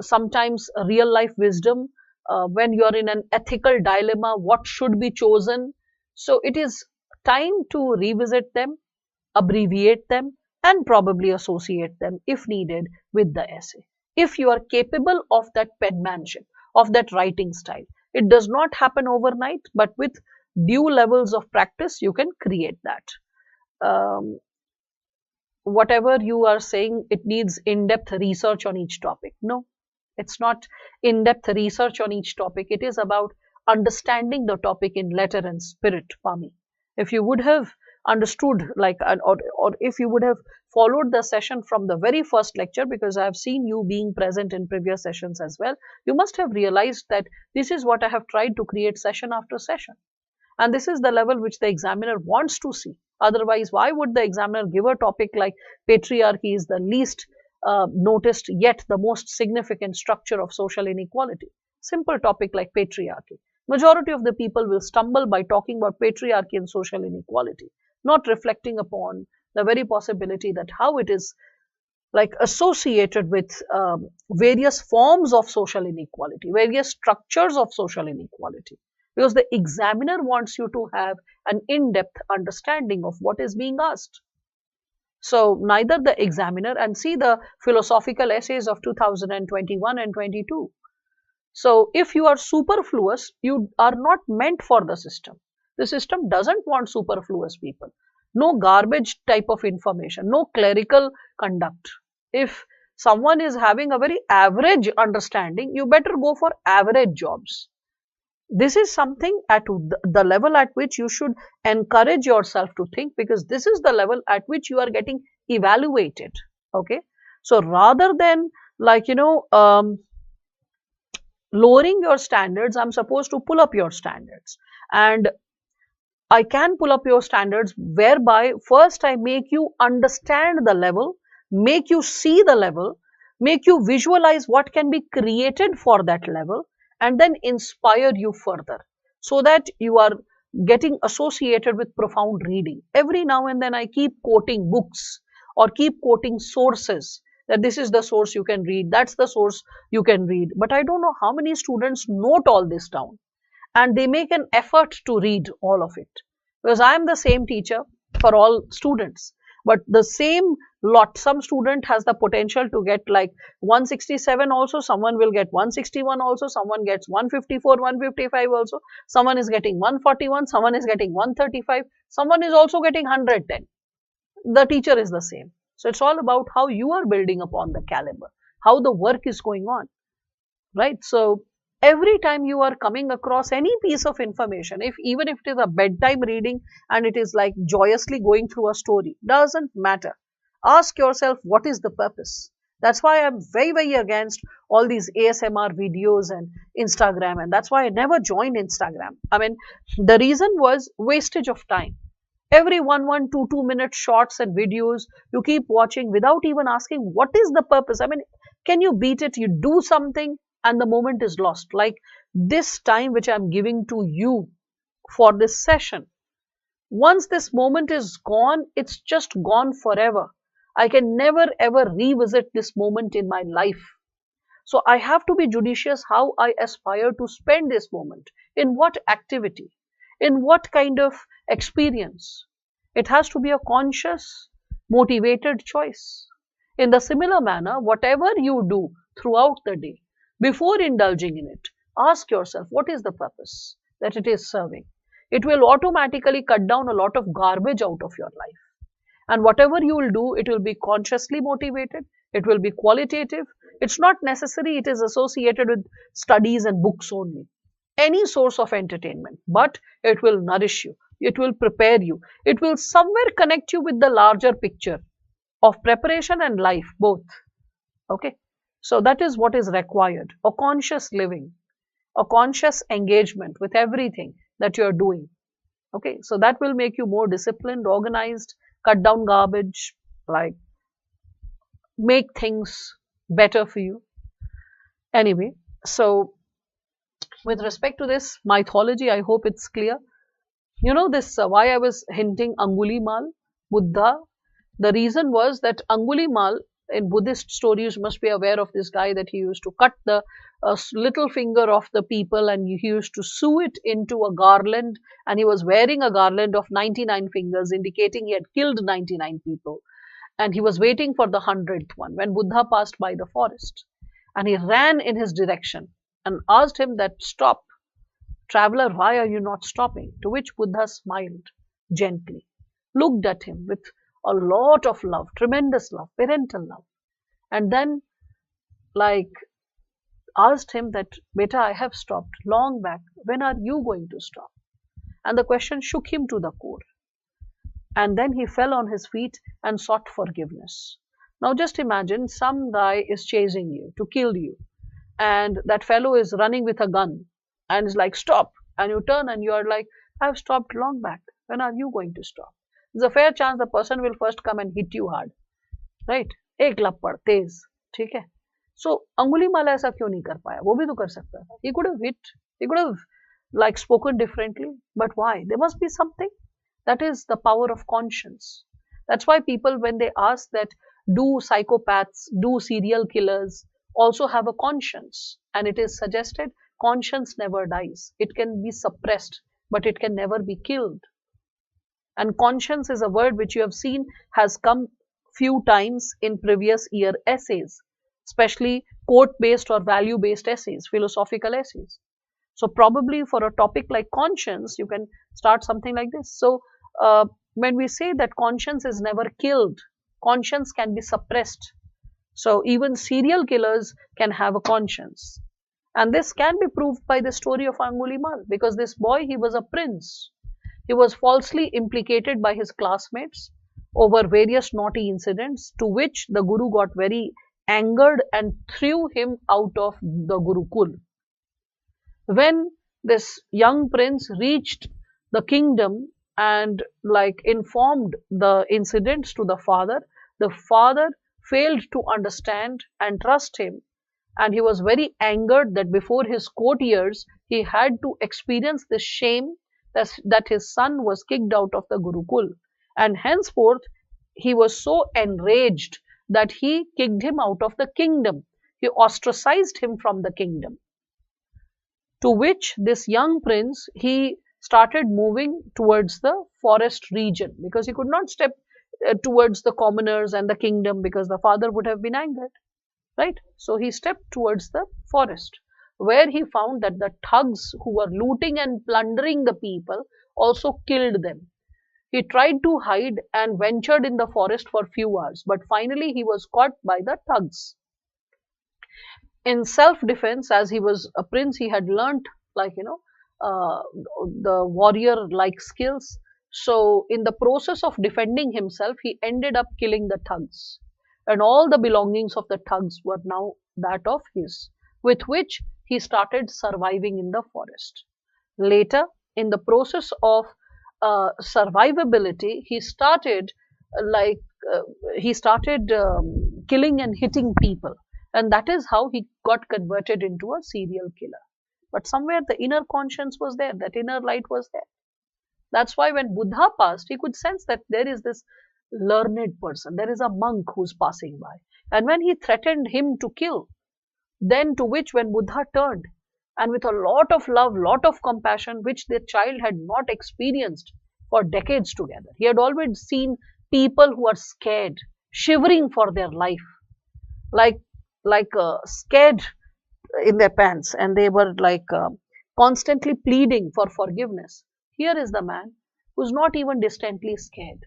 sometimes real life wisdom. When you are in an ethical dilemma, what should be chosen? So it is time to revisit them, abbreviate them, and probably associate them if needed with the essay. If you are capable of that penmanship, of that writing style, it does not happen overnight, but with due levels of practice, you can create that. Um, Whatever you are saying, it needs in-depth research on each topic. No, it's not in-depth research on each topic. It is about understanding the topic in letter and spirit, Pami. If you would have understood, like, or if you would have followed the session from the very first lecture, because I have seen you being present in previous sessions as well, you must have realized that this is what I have tried to create session after session. And this is the level which the examiner wants to see. Otherwise, why would the examiner give a topic like patriarchy is the least noticed yet the most significant structure of social inequality? Simple topic like patriarchy. Majority of the people will stumble by talking about patriarchy and social inequality, not reflecting upon the very possibility that how it is like associated with various forms of social inequality, various structures of social inequality, because the examiner wants you to have an in-depth understanding of what is being asked. So neither the examiner, and see the philosophical essays of 2021 and 22. So if you are superfluous, you are not meant for the system. The system doesn't want superfluous people. No garbage type of information, no clerical conduct. If someone is having a very average understanding, you better go for average jobs. This is something at the level at which you should encourage yourself to think, because this is the level at which you are getting evaluated. Okay. So rather than like, lowering your standards, I'm supposed to pull up your standards. And I can pull up your standards whereby first I make you understand the level, make you see the level, make you visualize what can be created for that level, and then inspire you further so that you are getting associated with profound reading. Every now and then I keep quoting books or keep quoting sources, that this is the source you can read, that's the source you can read. But I don't know how many students note all this down and they make an effort to read all of it, because I am the same teacher for all students, but the same lot, some student has the potential to get like 167 also, someone will get 161 also, someone gets 154, 155 also, someone is getting 141, someone is getting 135, someone is also getting 110. The teacher is the same. So it's all about how you are building upon the caliber, how the work is going on, right? So every time you are coming across any piece of information, if even if it is a bedtime reading and it is like joyously going through a story, doesn't matter, ask yourself what is the purpose. That's why I'm very against all these ASMR videos and Instagram, and that's why I never joined Instagram. I mean, the reason was wastage of time. Every 2 minute shorts and videos you keep watching without even asking what is the purpose. I mean, can you beat it? You do something and the moment is lost. Like this time which I'm giving to you for this session, once this moment is gone, it's just gone forever. I can never ever revisit this moment in my life. So I have to be judicious how I aspire to spend this moment, in what activity, in what kind of experience. It has to be a conscious, motivated choice. In the similar manner, whatever you do throughout the day, before indulging in it, ask yourself what is the purpose that it is serving. It will automatically cut down a lot of garbage out of your life. And whatever you will do, it will be consciously motivated, it will be qualitative. It's not necessary it is associated with studies and books only. Any source of entertainment, but it will nourish you, it will prepare you, it will somewhere connect you with the larger picture of preparation and life both. Okay, so that is what is required: a conscious living, a conscious engagement with everything that you are doing. Okay, so that will make you more disciplined, organized, cut down garbage, like make things better for you. Anyway, so with respect to this mythology, I hope it's clear. You know this, why I was hinting Angulimal, Buddha. The reason was that Angulimal, in Buddhist stories, you must be aware of this guy, that he used to cut the little finger of the people and he used to sew it into a garland, and he was wearing a garland of 99 fingers, indicating he had killed 99 people. And he was waiting for the 100th one when Buddha passed by the forest. And he ran in his direction and asked him that, "Stop, traveler, why are you not stopping?" To which Buddha smiled gently, looked at him with a lot of love, tremendous love, parental love, and then like asked him that, "Beta, I have stopped long back. When are you going to stop?" And the question shook him to the core. And then he fell on his feet and sought forgiveness. Now just imagine some guy is chasing you to kill you, and that fellow is running with a gun and is like, "Stop," and you turn and you are like, "I've stopped long back. When are you going to stop?" There's a fair chance the person will first come and hit you hard, right? एक लपड़ तेज, ठीक है? So अंगुलीमाला ऐसा क्यों नहीं कर पाया? वो भी तो कर सकता था. He could have hit, he could have like spoken differently, but why? There must be something. That is the power of conscience. That's why people, when they ask that, do psychopaths, do serial killers also have a conscience? And it is suggested conscience never dies. It can be suppressed, but it can never be killed. And conscience is a word which you have seen has come few times in previous year essays, especially quote-based or value-based essays, philosophical essays. So probably for a topic like conscience, you can start something like this. So when we say that conscience is never killed, conscience can be suppressed. So even serial killers can have a conscience. And this can be proved by the story of Angulimal, because this boy, he was a prince. He was falsely implicated by his classmates over various naughty incidents, to which the Guru got very angered and threw him out of the Gurukul. When this young prince reached the kingdom and like informed the incidents to the father failed to understand and trust him, and he was very angered that before his courtiers he had to experience this shame that his son was kicked out of the Gurukul. And henceforth he was so enraged that he kicked him out of the kingdom. He ostracized him from the kingdom. To which this young prince, he started moving towards the forest region because he could not step towards the commoners and the kingdom because the father would have been angered, right? So he stepped towards the forest, where he found that the thugs who were looting and plundering the people also killed them. He tried to hide and ventured in the forest for few hours, but finally he was caught by the thugs. In self defense, as he was a prince, he had learnt, like, uh, the warrior like skills. So in the process of defending himself, he ended up killing the thugs, and all the belongings of the thugs were now that of his, with which he started surviving in the forest. Later, in the process of survivability, he started like uh, he started killing and hitting people, and that is how he got converted into a serial killer. But somewhere the inner conscience was there, that inner light was there. That's why when Buddha passed, he could sense that there is this learned person, there is a monk who's passing by. And when he threatened him to kill, then to which when Buddha turned, and with a lot of love, lot of compassion, which the child had not experienced for decades together. He had always seen people who are scared, shivering for their life, like scared in their pants, and they were constantly pleading for forgiveness. Here is the man who's not even distantly scared.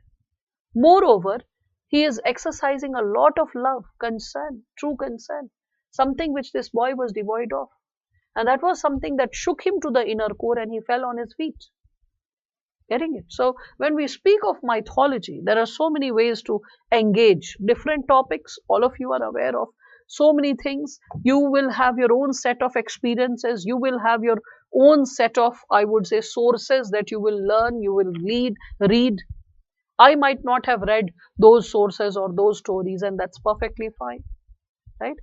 Moreover, he is exercising a lot of love, concern, true concern, something which this boy was devoid of. And that was something that shook him to the inner core and he fell on his feet. Getting it? So, when we speak of mythology, there are so many ways to engage different topics. All of you are aware of so many things. You will have your own set of experiences. You will have your own set of, I would say, sources that you will learn, you will read. I might not have read those sources or those stories, and that's perfectly fine, right?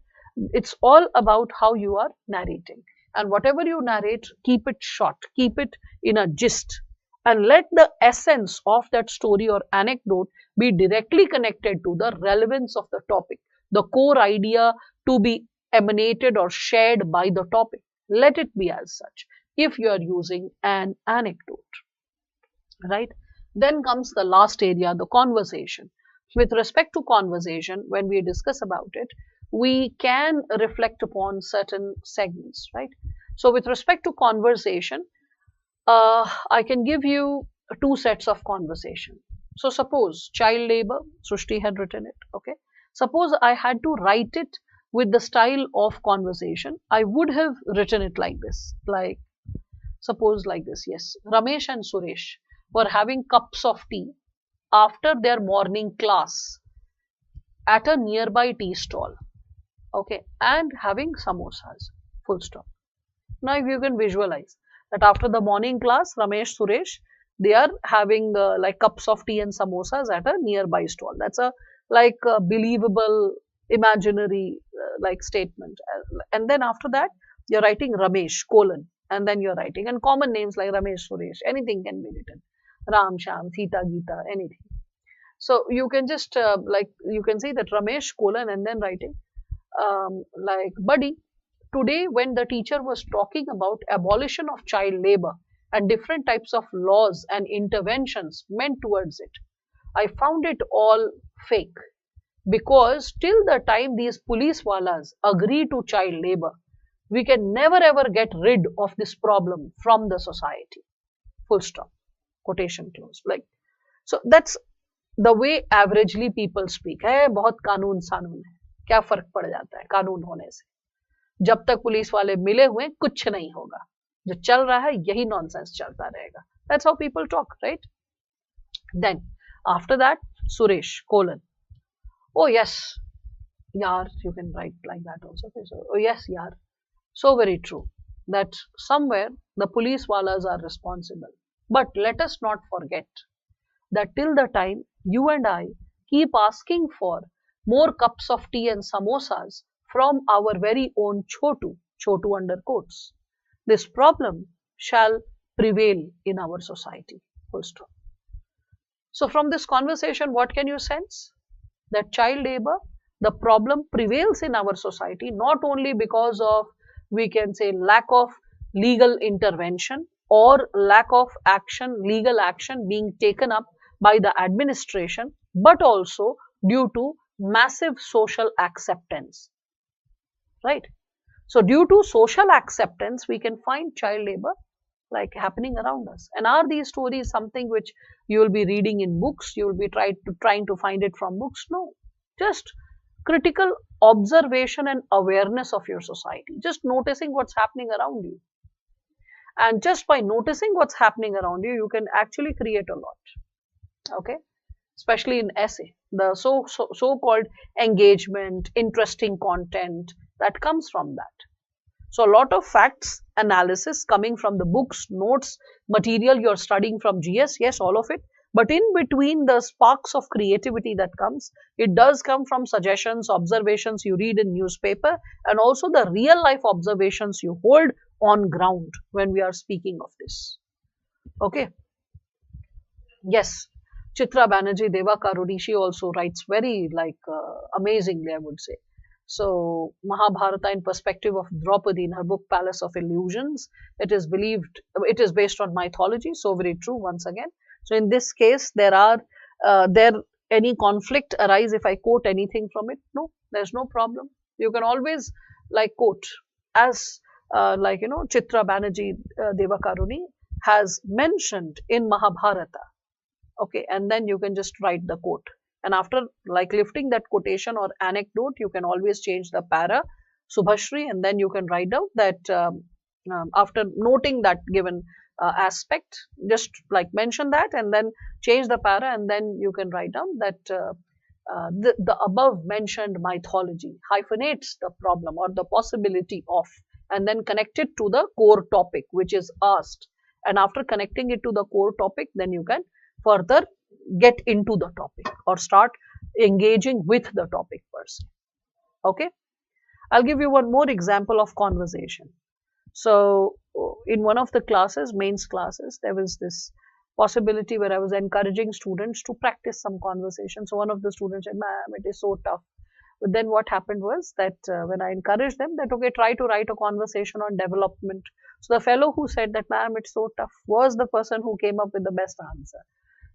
It's all about how you are narrating. And whatever you narrate, keep it short, keep it in a gist, and let the essence of that story or anecdote be directly connected to the relevance of the topic, the core idea to be emanated or shared by the topic. Let it be as such if you are using an anecdote, right? Then comes the last area, the conversation. With respect to conversation, when we discuss about it, we can reflect upon certain segments, right? So with respect to conversation, I can give you two sets of conversation. So suppose child labor, Srushti had written it, okay? Suppose I had to write it with the style of conversation, I would have written it like this, like suppose like this, yes, Ramesh and Suresh were having cups of tea after their morning class at a nearby tea stall, okay, and having samosas, full stop. Now, if you can visualize that after the morning class, Ramesh, Suresh, they are having like cups of tea and samosas at a nearby stall. That's a like a believable, imaginary like statement. And then after that, you're writing Ramesh, colon, and then you're writing, and common names like Ramesh, Suresh, anything can be written. Ram, Sham, Sita, Gita, anything. So you can just like you can say that Ramesh, colon, and then writing like buddy. Today, when the teacher was talking about abolition of child labor and different types of laws and interventions meant towards it, I found it all fake, because till the time these police wallas agree to child labor, we can never ever get rid of this problem from the society. Full stop. Quotation closed. Like, so that's the way averagely people speak. है बहुत कानून सानून है, क्या फर्क पड़ जाता है कानून होने से, जब तक पुलिस वाले मिले हुए कुछ नहीं होगा, जो चल रहा है यही नॉनसेंस चलता रहेगा. That's how people talk, right? Then after that, Suresh, colon, oh yes, yaar, you can write like that also. Okay, so oh yes, yaar, so very true. that somewhere the police walas are responsible. But let us not forget that till the time you and I keep asking for more cups of tea and samosas from our very own Chotu under quotes, this problem shall prevail in our society. Full stop. So, from this conversation, what can you sense? That child labor, the problem prevails in our society not only because of, we can say, lack of legal intervention or lack of action, legal action being taken up by the administration, but also due to massive social acceptance, right? So, due to social acceptance, we can find child labor like happening around us. And are these stories something which you will be reading in books? You will be trying to find it from books? No, just critical observation and awareness of your society. Just noticing what's happening around you, and just by noticing what's happening around you, you can actually create a lot. Okay, especially in essay, the so called engagement, interesting content that comes from that. So a lot of facts, analysis coming from the books, notes, material you're studying from GS, yes, all of it. But in between the sparks of creativity that comes, it does come from suggestions, observations you read in newspaper, and also the real life observations you hold on ground when we are speaking of this. Okay. Yes. Chitra Banerjee Deva Karudi, she also writes very amazingly, I would say. So, Mahabharata in perspective of Draupadi in her book Palace of Illusions. It is believed, it is based on mythology, so very true once again. So, in this case, there any conflict arise if I quote anything from it? No, there's no problem. You can always quote as Chitra Banerjee Devakaruni has mentioned in Mahabharata. Okay, and then you can just write the quote. And after lifting that quotation or anecdote, you can always change the para, Subhashri, and then you can write out that after noting that given aspect, just mention that and then change the para, and then you can write down that the above mentioned mythology hyphenates the problem or the possibility of, and then connect it to the core topic which is asked. And after connecting it to the core topic, then you can further get into the topic or start engaging with the topic per se. Okay, I'll give you one more example of conversation. So in one of the classes, mains classes, there was this possibility where I was encouraging students to practice some conversation. So one of the students said, "Ma'am, it is so tough." But then what happened was that when I encouraged them that, okay, try to write a conversation on development. So the fellow who said that, "Ma'am, it's so tough," was the person who came up with the best answer.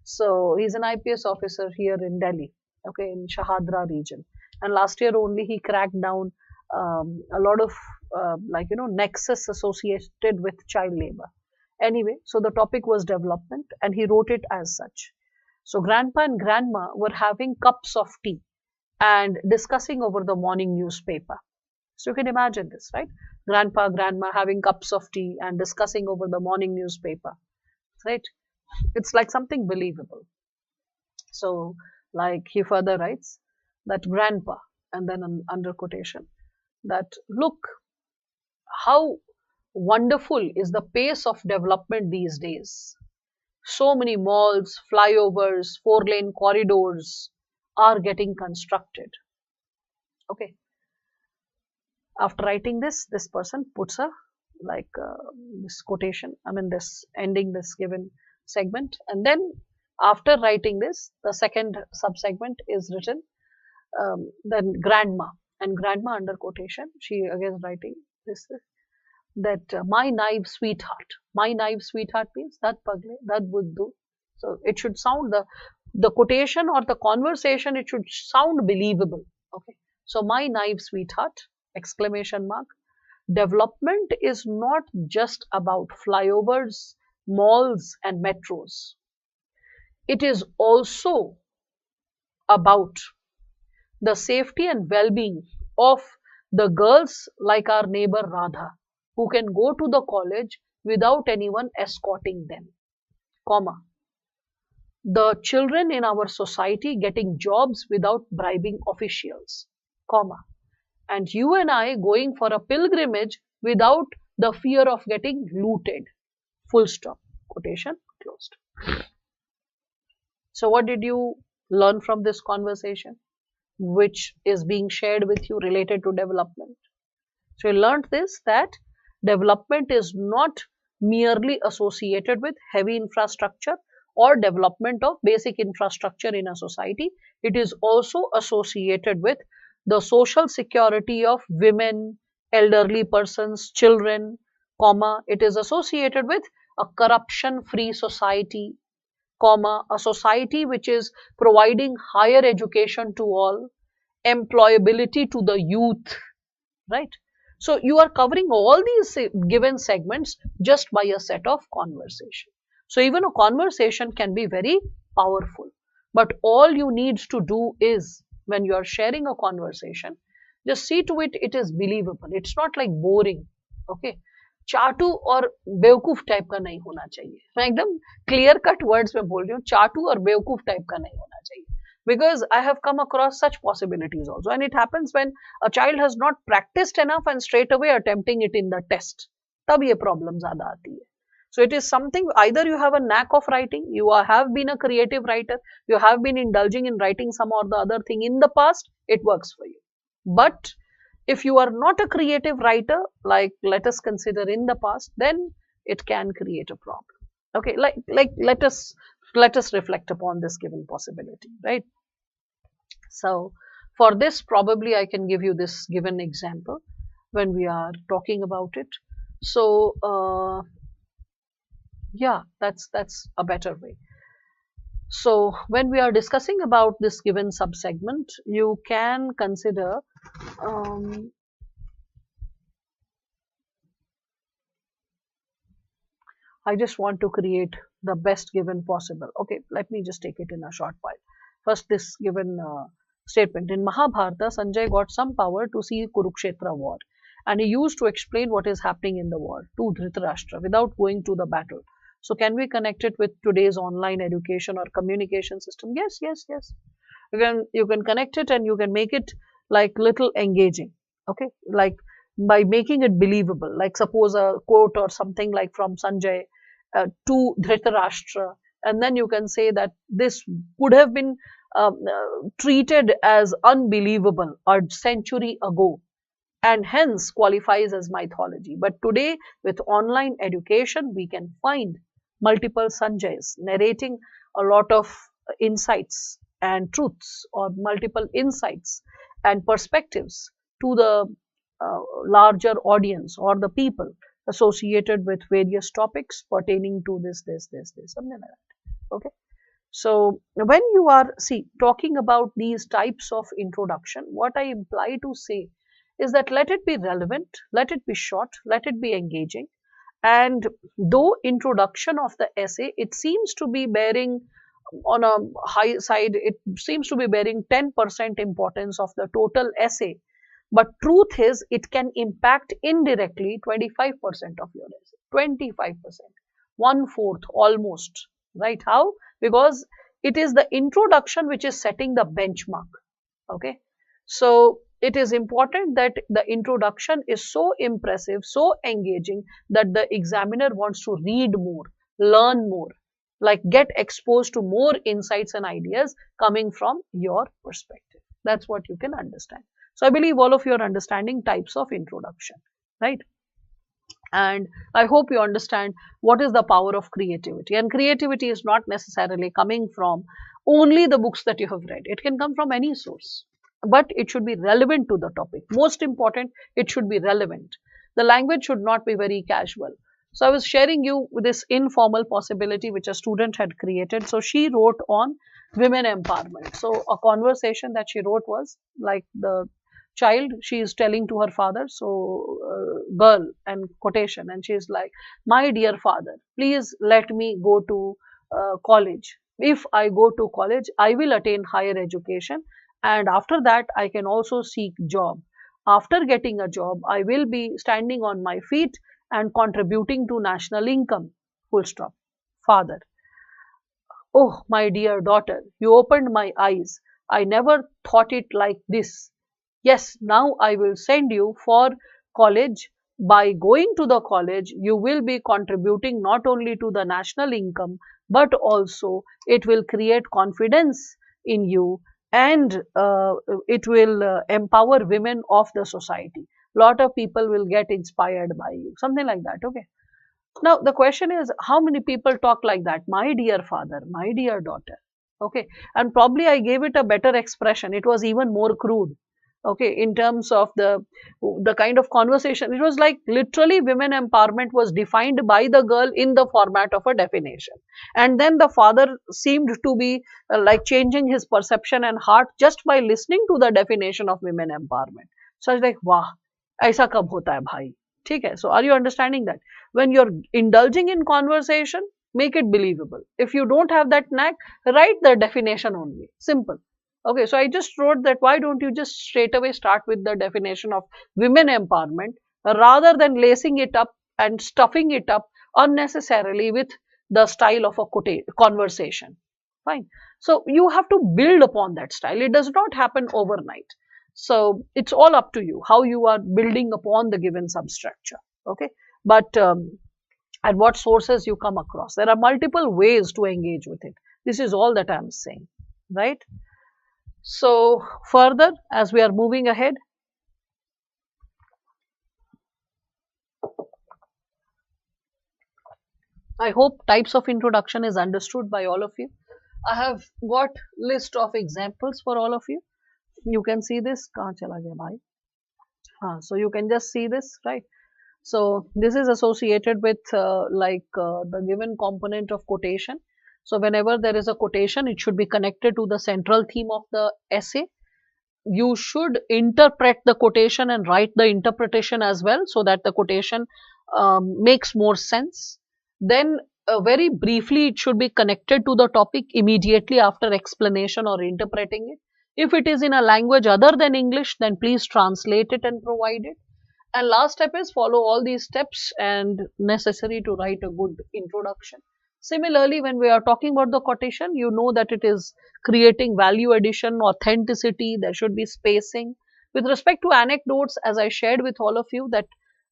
So he's an IPS officer here in Delhi, okay, in Shahadra region. And last year only he cracked down a lot of nexus associated with child labor. Anyway, so the topic was development and he wrote it as such. So grandpa and grandma were having cups of tea and discussing over the morning newspaper. So you can imagine this, right? Grandpa, grandma having cups of tea and discussing over the morning newspaper, right? It's like something believable. So, he further writes that grandpa, and then under quotation, that look how wonderful is the pace of development these days. So many malls, flyovers, 4-lane corridors are getting constructed. Okay. After writing this person puts a this quotation, this ending this given segment, and then after writing this, the second subsegment is written. Then grandma, and grandma under quotation, she again writing this that my naive sweetheart. My naive sweetheart means that pagle, that buddhu. So it should sound the quotation or the conversation, it should sound believable. Okay, so my naive sweetheart, exclamation mark. Development is not just about flyovers, malls and metros. It is also about the safety and well-being of the girls like our neighbor Radha, who can go to the college without anyone escorting them, comma. The children in our society getting jobs without bribing officials, comma. And you and I going for a pilgrimage without the fear of getting looted. Full stop. Quotation closed. So what did you learn from this conversation, which is being shared with you related to development? So you learned this, that development is not merely associated with heavy infrastructure or development of basic infrastructure in a society. It is also associated with the social security of women, elderly persons, children, comma. It is associated with a corruption-free society, comma, a society which is providing higher education to all, employability to the youth, right? So you are covering all these given segments just by a set of conversation. So even a conversation can be very powerful, but all you need to do is, when you are sharing a conversation, just see to it it is believable. It's not like boring. Okay, चाटू और बेवकूफ type का नहीं होना चाहिए. मैं एकदम clear cut words में बोल रही हूँ, चाटू और बेवकूफ टाइप का नहीं होना चाहिए. Because I have come across such possibilities also, and it happens when a child has not practiced enough and straight away attempting it in the test. तब ये problem ज़्यादा आती है. So it is something, either you have a knack of writing, you have been a creative writer, you have been indulging in writing some or the other thing in the past, it works for you. But if you are not a creative writer, like let us consider in the past, then it can create a problem. Okay, like let us reflect upon this given possibility, right? So for this, probably I can give you this given example when we are talking about it. So yeah, that's a better way. So when we are discussing about this given subsegment, you can consider I just want to create the best given possible. Okay, let me just take it in a short while. First, this given statement. In Mahabharata, Sanjay got some power to see Kurukshetra war, and he used to explain what is happening in the war to Dhritarashtra without going to the battle. So can we connect it with today's online education or communication system? Yes, yes, yes. You can connect it and you can make it like little engaging. Okay, like by making it believable. Like suppose a quote or something like from Sanjay to Dhritarashtra, and then you can say that this would have been treated as unbelievable a century ago, and hence qualifies as mythology. But today, with online education, we can find multiple Sanjays narrating a lot of insights and truths, or multiple insights and perspectives to the larger audience or the people associated with various topics pertaining to this, something like that. Okay. So when you are talking about these types of introduction, what I imply to say is that let it be relevant, let it be short, let it be engaging. And though introduction of the essay, it seems to be bearing on a high side, it seems to be bearing 10% importance of the total essay. But truth is, it can impact indirectly 25% of your essay, 25%, 1/4 almost, right? How? Because it is the introduction which is setting the benchmark. Okay. So it is important that the introduction is so impressive, so engaging that the examiner wants to read more, learn more, like get exposed to more insights and ideas coming from your perspective. That's what you can understand. So I believe all of you are understanding types of introduction, right? And I hope you understand what is the power of creativity. And creativity is not necessarily coming from only the books that you have read. It can come from any source, but it should be relevant to the topic. Most important, it should be relevant. The language should not be very casual. So I was sharing you with this informal possibility which a student had created. So she wrote on women empowerment. So a conversation that she wrote was like the child, she is telling to her father, so girl, and quotation, and she is like, my dear father, please let me go to college. If I go to college, I will attain higher education, and after that I can also seek job. After getting a job, I will be standing on my feet and contributing to national income. Full stop. Father: oh, my dear daughter, you opened my eyes. I never thought it like this. Yes, now I will send you for college by going to the college, you will be contributing not only to the national income, but also it will create confidence in you, and it will empower women of the society. Lot of people will get inspired by you, something like that. Okay. Now, the question is, how many people talk like that? My dear father, my dear daughter. Okay. And probably I gave it a better expression. It was even more crude. Okay. In terms of the kind of conversation, it was like literally women empowerment was defined by the girl in the format of a definition. And then the father seemed to be like changing his perception and heart just by listening to the definition of women empowerment. So I was like, wow, aisa kab hota hai bhai? ठीक है. So are you understanding that? When you're indulging in conversation, make it believable. If you don't have that knack, write the definition only. Simple. Okay, so I just wrote that why don't you just straight away start with the definition of women empowerment rather than lacing it up and stuffing it up unnecessarily with the style of a conversation. Fine. So you have to build upon that style. It does not happen overnight. So it's all up to you how you are building upon the given substructure. Okay. But and what sources you come across. There are multiple ways to engage with it. This is all that I'm saying, right? So further, as we are moving ahead, I hope types of introduction is understood by all of you. I have got list of examples for all of you. You can see this. कहाँ चला गया भाई? So you can just see this, right? So this is associated with the given component of quotation. So whenever there is a quotation, it should be connected to the central theme of the essay. You should interpret the quotation and write the interpretation as well, so that the quotation makes more sense. Then very briefly, it should be connected to the topic immediately after explanation or interpreting it. If it is in a language other than English, then please translate it and provide it. And last step is follow all these steps and necessary to write a good introduction. Similarly, when we are talking about the quotation, you know that it is creating value addition, authenticity, there should be spacing. With respect to anecdotes, as I shared with all of you, that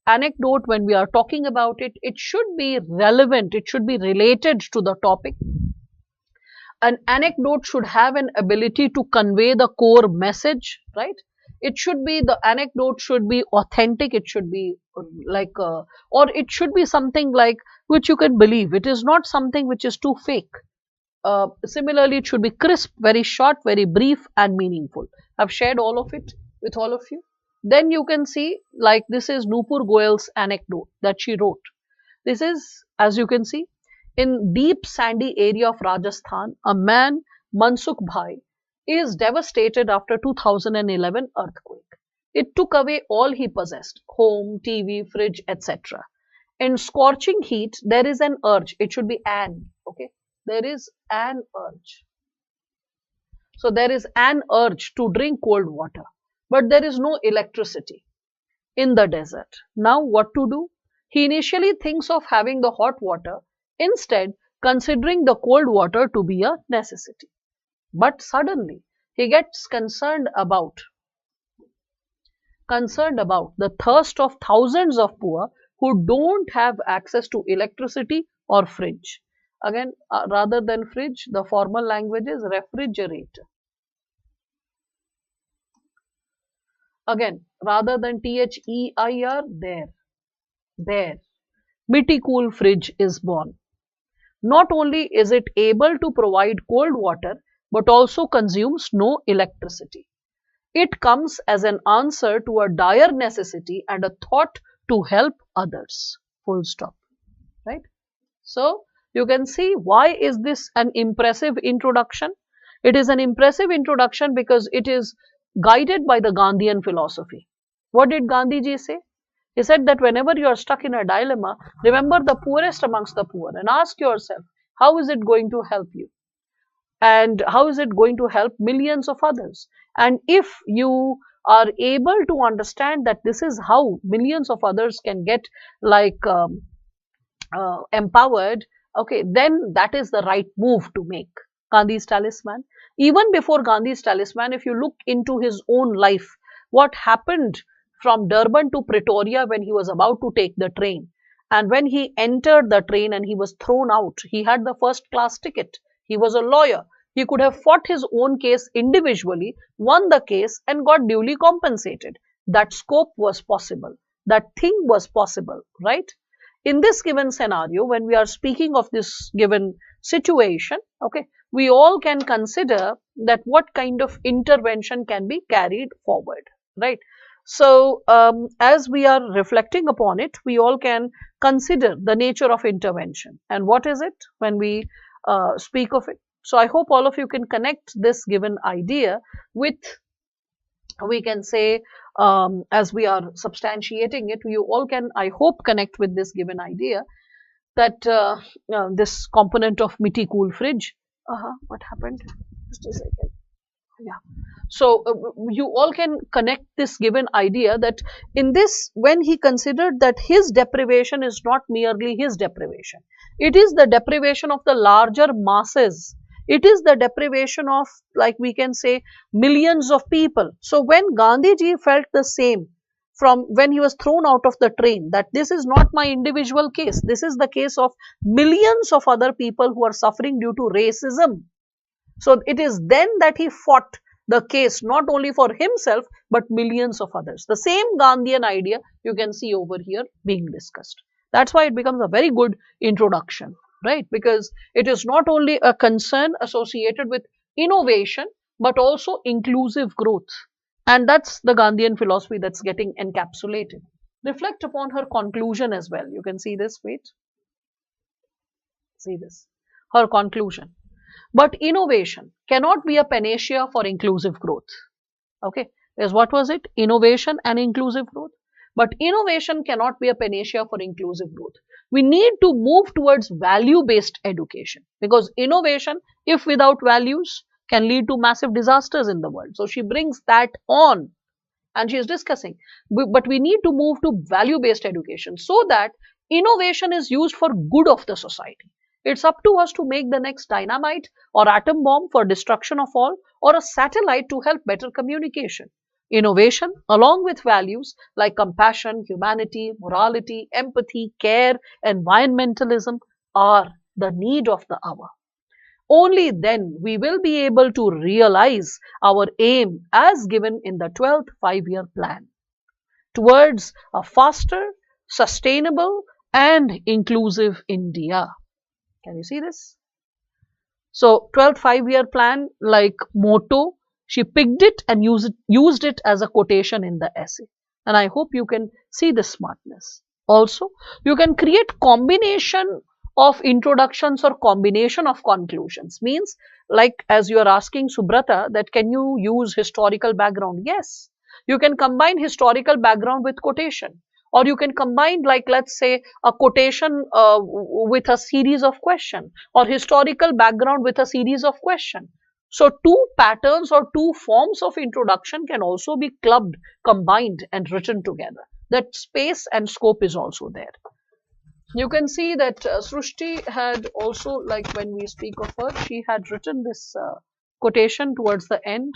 anecdote, when we are talking about it, it should be relevant, it should be related to the topic. An anecdote should have an ability to convey the core message, right? It should be, the anecdote should be authentic, it should be like or it should be something like which you can believe. It is not something which is too fake. Similarly, it should be crisp, very short, very brief and meaningful. I've shared all of it with all of you. Then you can see, like, this is Nupur Goyal's anecdote that she wrote. This is, as you can see, in deep sandy area of Rajasthan, a man, Mansukh Bhai, is devastated after 2011 earthquake. It took away all he possessed, home, TV, fridge, etc. In scorching heat, there is an urge. It should be an, okay? There is an urge. So there is an urge to drink cold water, but there is no electricity in the desert. Now what to do? He initially thinks of having the hot water, instead considering the cold water to be a necessity. But suddenly he gets concerned about the thirst of thousands of poor who don't have access to electricity or fridge. Again, rather than fridge, the formal language is refrigerator. Again, rather than THEIR, there. Mitti Cool fridge is born. Not only is it able to provide cold water, but also consumes no electricity. It comes as an answer to a dire necessity and a thought to help others. Full stop. Right? So, you can see why is this an impressive introduction? It is an impressive introduction because it is guided by the Gandhian philosophy. What did Gandhi ji say? He said that whenever you are stuck in a dilemma, remember the poorest amongst the poor and ask yourself, how is it going to help you? And how is it going to help millions of others? And if you are able to understand that this is how millions of others can get empowered, okay, then that is the right move to make. Gandhi's talisman. Even before Gandhi's talisman, if you look into his own life, what happened from Durban to Pretoria when he was about to take the train. And when he entered the train and he was thrown out, he had the first class ticket. He was a lawyer. He could have fought his own case individually, won the case, and got duly compensated. That scope was possible. That thing was possible, right? In this given scenario, when we are speaking of this given situation, okay, we all can consider that what kind of intervention can be carried forward, right? So, as we are reflecting upon it, we all can consider the nature of intervention and what is it when we speak of it. So, I hope all of you can connect this given idea with, we can say, as we are substantiating it, you all can, I hope, connect with this given idea that this component of Mitti cool fridge. What happened? Just a second. Yeah. So you all can connect this given idea that in this, when he considered that his deprivation is not merely his deprivation, it is the deprivation of the larger masses. It is the deprivation of, like we can say, millions of people. So when Gandhiji felt the same from when he was thrown out of the train, that this is not my individual case, this is the case of millions of other people who are suffering due to racism. So it is then that he fought the case not only for himself but millions of others. The same Gandhian idea you can see over here being discussed. That's why it becomes a very good introduction, right? Because it is not only a concern associated with innovation but also inclusive growth. And that's the Gandhian philosophy that's getting encapsulated. Reflect upon her conclusion as well. You can see this, wait. See this. Her conclusion. But innovation cannot be a panacea for inclusive growth. Okay, there's what was it? Innovation and inclusive growth. But innovation cannot be a panacea for inclusive growth. We need to move towards value-based education because innovation, if without values, can lead to massive disasters in the world. So she brings that on and she is discussing. But we need to move to value-based education so that innovation is used for good of the society. It's up to us to make the next dynamite or atom bomb for destruction of all, or a satellite to help better communication. Innovation, along with values like compassion, humanity, morality, empathy, care, environmentalism, are the need of the hour. Only then we will be able to realize our aim as given in the 12th five-year plan towards a faster, sustainable, and inclusive India. Can you see this? So 12th five-year plan, like motto, she picked it and used it as a quotation in the essay. And I hope you can see the smartness. Also, you can create combination of introductions or combination of conclusions. Means, like as you are asking Subrata, that can you use historical background? Yes. You can combine historical background with quotation. Or you can combine, like, let's say, a quotation with a series of question, or historical background with a series of question. So two patterns or two forms of introduction can also be clubbed, combined and written together. That space and scope is also there. You can see that Srushti had also, like when we speak of her, she had written this quotation towards the end,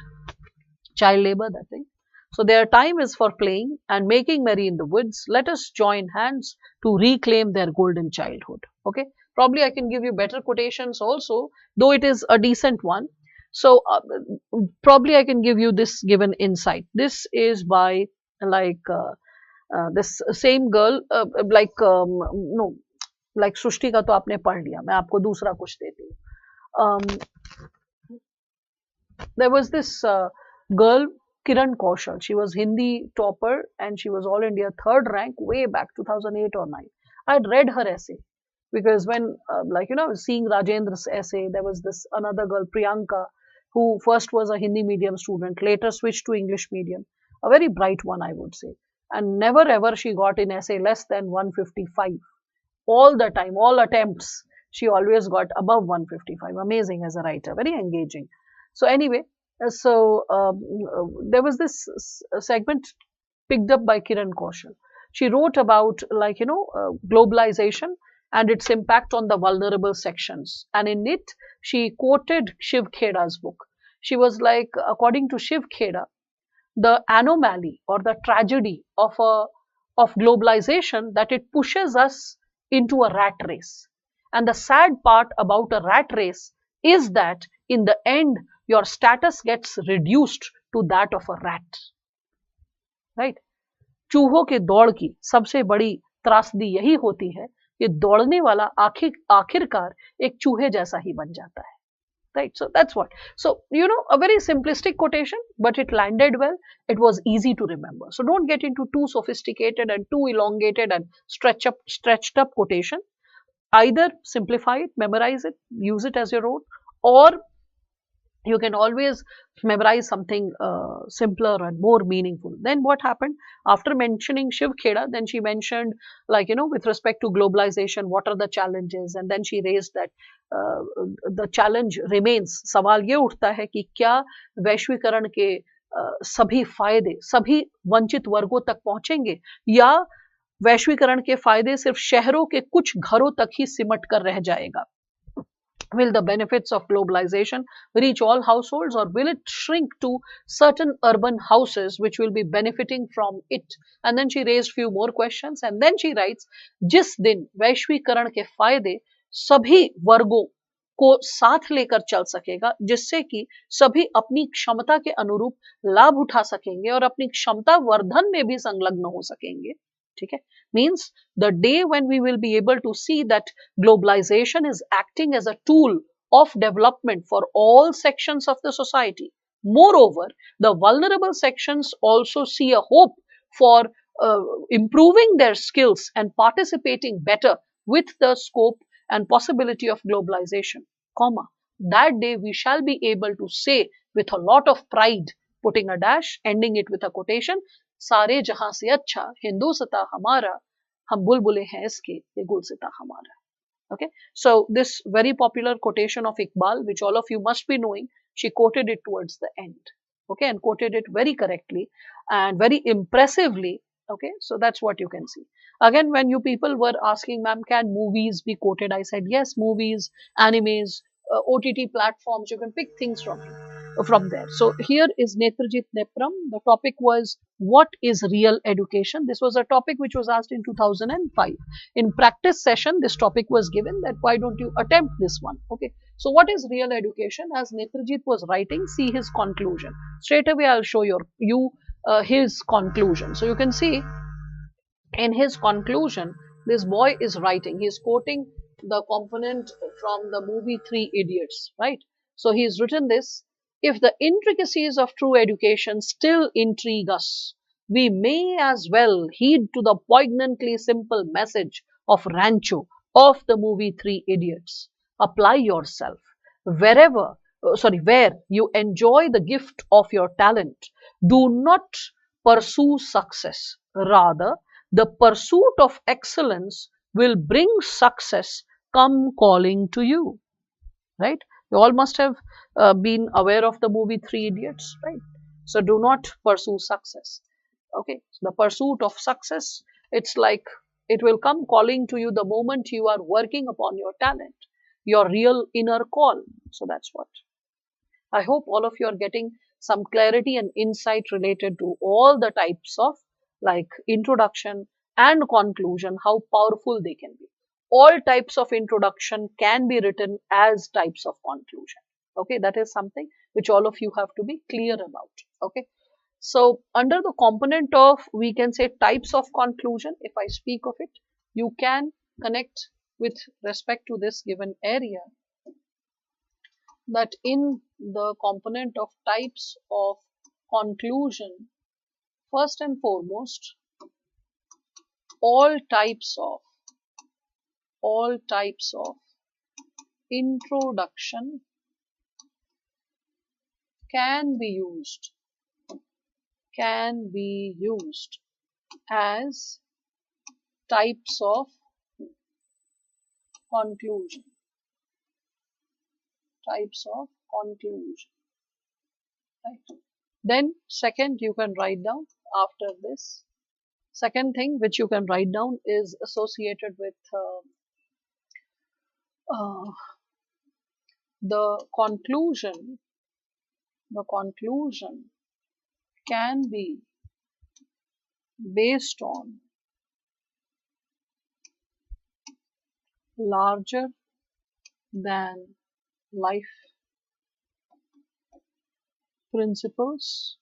child labor, that thing. So their time is for playing and making merry in the woods. Let us join hands to reclaim their golden childhood. Okay, probably I can give you better quotations also, though it is a decent one. So probably I can give you this given insight. This is by like this same girl, like no, like सृष्टि का तो आपने पढ़ लिया, मैं आपको दूसरा कुछ देती हूँ. There was this girl, Kiran Kaushal. She was Hindi topper and she was All India third rank way back 2008 or 9. I had read her essay because when, like, you know, I was seeing Rajendra's essay, there was this another girl, Priyanka, who first was a Hindi medium student, later switched to English medium. A very bright one, I would say. And never ever she got in essay less than 155. All the time, all attempts, she always got above 155. Amazing as a writer, very engaging. So anyway, there was this segment picked up by Kiran Kaushal. She wrote about, like, you know, globalization and its impact on the vulnerable sections. And in it, she quoted Shiv Kheda's book. She was like, according to Shiv Kheda, the anomaly or the tragedy of globalization, that it pushes us into a rat race. And the sad part about a rat race is that in the end your status gets reduced to that of a rat, right? चूहों के दौड़ की सबसे बड़ी त्रासदी यही होती है कि दौड़ने वाला आखिरकार एक चूहे जैसा ही बन जाता है, right? So that's what. So a very simplistic quotation, but it landed well. It was easy to remember. So don't get into too sophisticated and too elongated and stretched up quotation. Either simplify it, memorize it, use it as your own, or you can always memorize something simpler and more meaningful. Then what happened after mentioning Shiv Kheda? Then she mentioned, like, with respect to globalization, what are the challenges? And then she raised that the challenge remains. सवाल ये उठता है कि क्या वैश्वीकरण के सभी फायदे सभी वंचित वर्गों तक पहुंचेंगे, या वैश्वीकरण के फायदे सिर्फ शहरों के कुछ घरों तक ही सिमट कर रह जाएगा? Will the benefits of globalization reach all households, or will it shrink to certain urban houses which will be benefiting from it? And then she raised few more questions, and then she writes, जिस दिन वैश्वीकरण के फायदे सभी वर्गों को साथ लेकर चल सकेगा, जिससे कि सभी अपनी क्षमता के अनुरूप लाभ उठा सकेंगे और अपनी क्षमता वर्धन में भी संलग्न हो सकेंगे, ठीक है, means the day when we will be able to see that globalization is acting as a tool of development for all sections of the society. Moreover, the vulnerable sections also see a hope for improving their skills and participating better with the scope and possibility of globalization, comma, that day we shall be able to say with a lot of pride, putting a dash, ending it with a quotation, सारे जहां से अच्छा हिंदुस्तां हमारा, हम बुलबुले हैं इसके ये गुलसिता हमारा. Okay, so this very popular quotation of Iqbal, which all of you must be knowing, she quoted it towards the end, okay, and quoted it very correctly and very impressively. Okay, so that's what you can see. Again, when you people were asking, ma'am, can movies be quoted? I said yes, movies, animes, OTT platforms, you can pick things from there. So here is Netrajit Nepram. The topic was, what is real education? This was a topic which was asked in 2005. In practice session, this topic was given, that why don't you attempt this one? Okay. So what is real education? As Netrajit was writing, see his conclusion. Straight away, I'll show you his conclusion. So you can see in his conclusion, this boy is writing. He is quoting the component from the movie Three Idiots, right? So he's written this: if the intricacies of true education still intrigue us, we may as well heed to the poignantly simple message of Rancho of the movie Three Idiots. Apply yourself where you enjoy the gift of your talent. Do not pursue success. Rather, the pursuit of excellence will bring success come calling to you, right? You all must have been aware of the movie Three Idiots, right? So do not pursue success. Okay, so the pursuit of success, it's like it will come calling to you the moment you are working upon your talent, your real inner call. So that's what. I hope all of you are getting some clarity and insight related to all the types of, like, introduction and conclusion, how powerful they can be. All types of introduction can be written as types of conclusion. Okay, that is something which all of you have to be clear about. Okay, so under the component of, we can say, types of conclusion, if I speak of it, you can connect with respect to this given area, that in the component of types of conclusion, first and foremost, all types of introduction can be used as types of conclusion. Right. Then second, you can write down after this. Second thing which you can write down is associated with the conclusion can be based on larger than life principles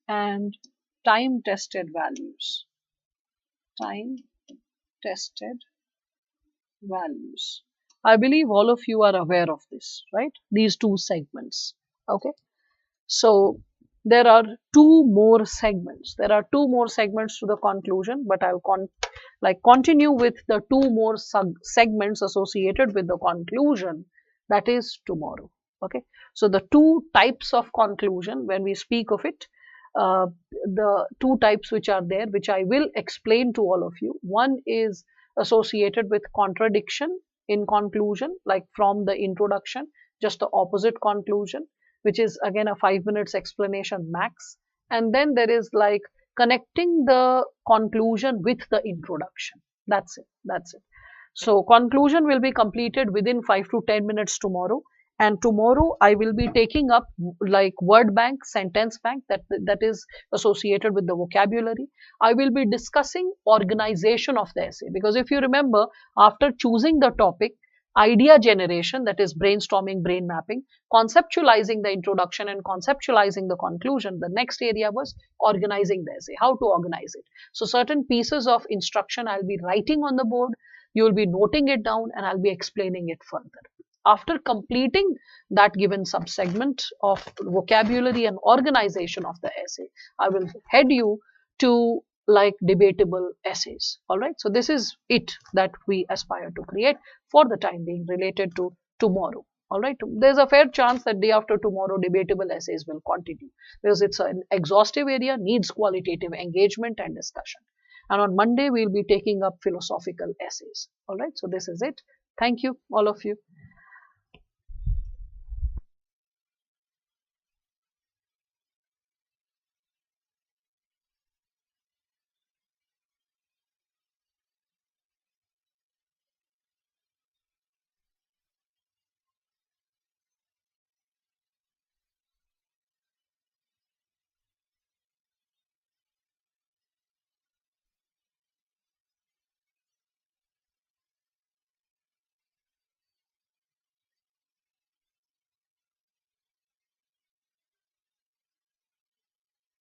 and time tested values. Time tested values. I believe all of you are aware of this, right? These two segments. Okay. So there are two more segments. There are two more segments to the conclusion, but I'll continue with the two more segments associated with the conclusion, that is tomorrow. Okay. So the two types of conclusion, when we speak of it, uh, the two types which are there, which I will explain to all of you. One is associated with contradiction in conclusion, like from the introduction, just the opposite conclusion, which is again a 5 minutes explanation max. And then there is like connecting the conclusion with the introduction. That's it. That's it. So conclusion will be completed within 5 to 10 minutes tomorrow. And tomorrow I will be taking up like word bank, sentence bank, that is associated with the vocabulary. I will be discussing organization of the essay, because if you remember, after choosing the topic, idea generation, that is brainstorming, brain mapping, conceptualizing the introduction and conceptualizing the conclusion, the next area was organizing the essay, how to organize it. So certain pieces of instruction I'll be writing on the board, you will be noting it down, and I'll be explaining it further. After completing that given subsegment of vocabulary and organization of the essay, I will head you to like debatable essays. All right. So this is it that we aspire to create for the time being related to tomorrow. All right. There's a fair chance that day after tomorrow, debatable essays will continue, because it's an exhaustive area, needs qualitative engagement and discussion. And on Monday, we'll be taking up philosophical essays. All right. So this is it. Thank you, all of you.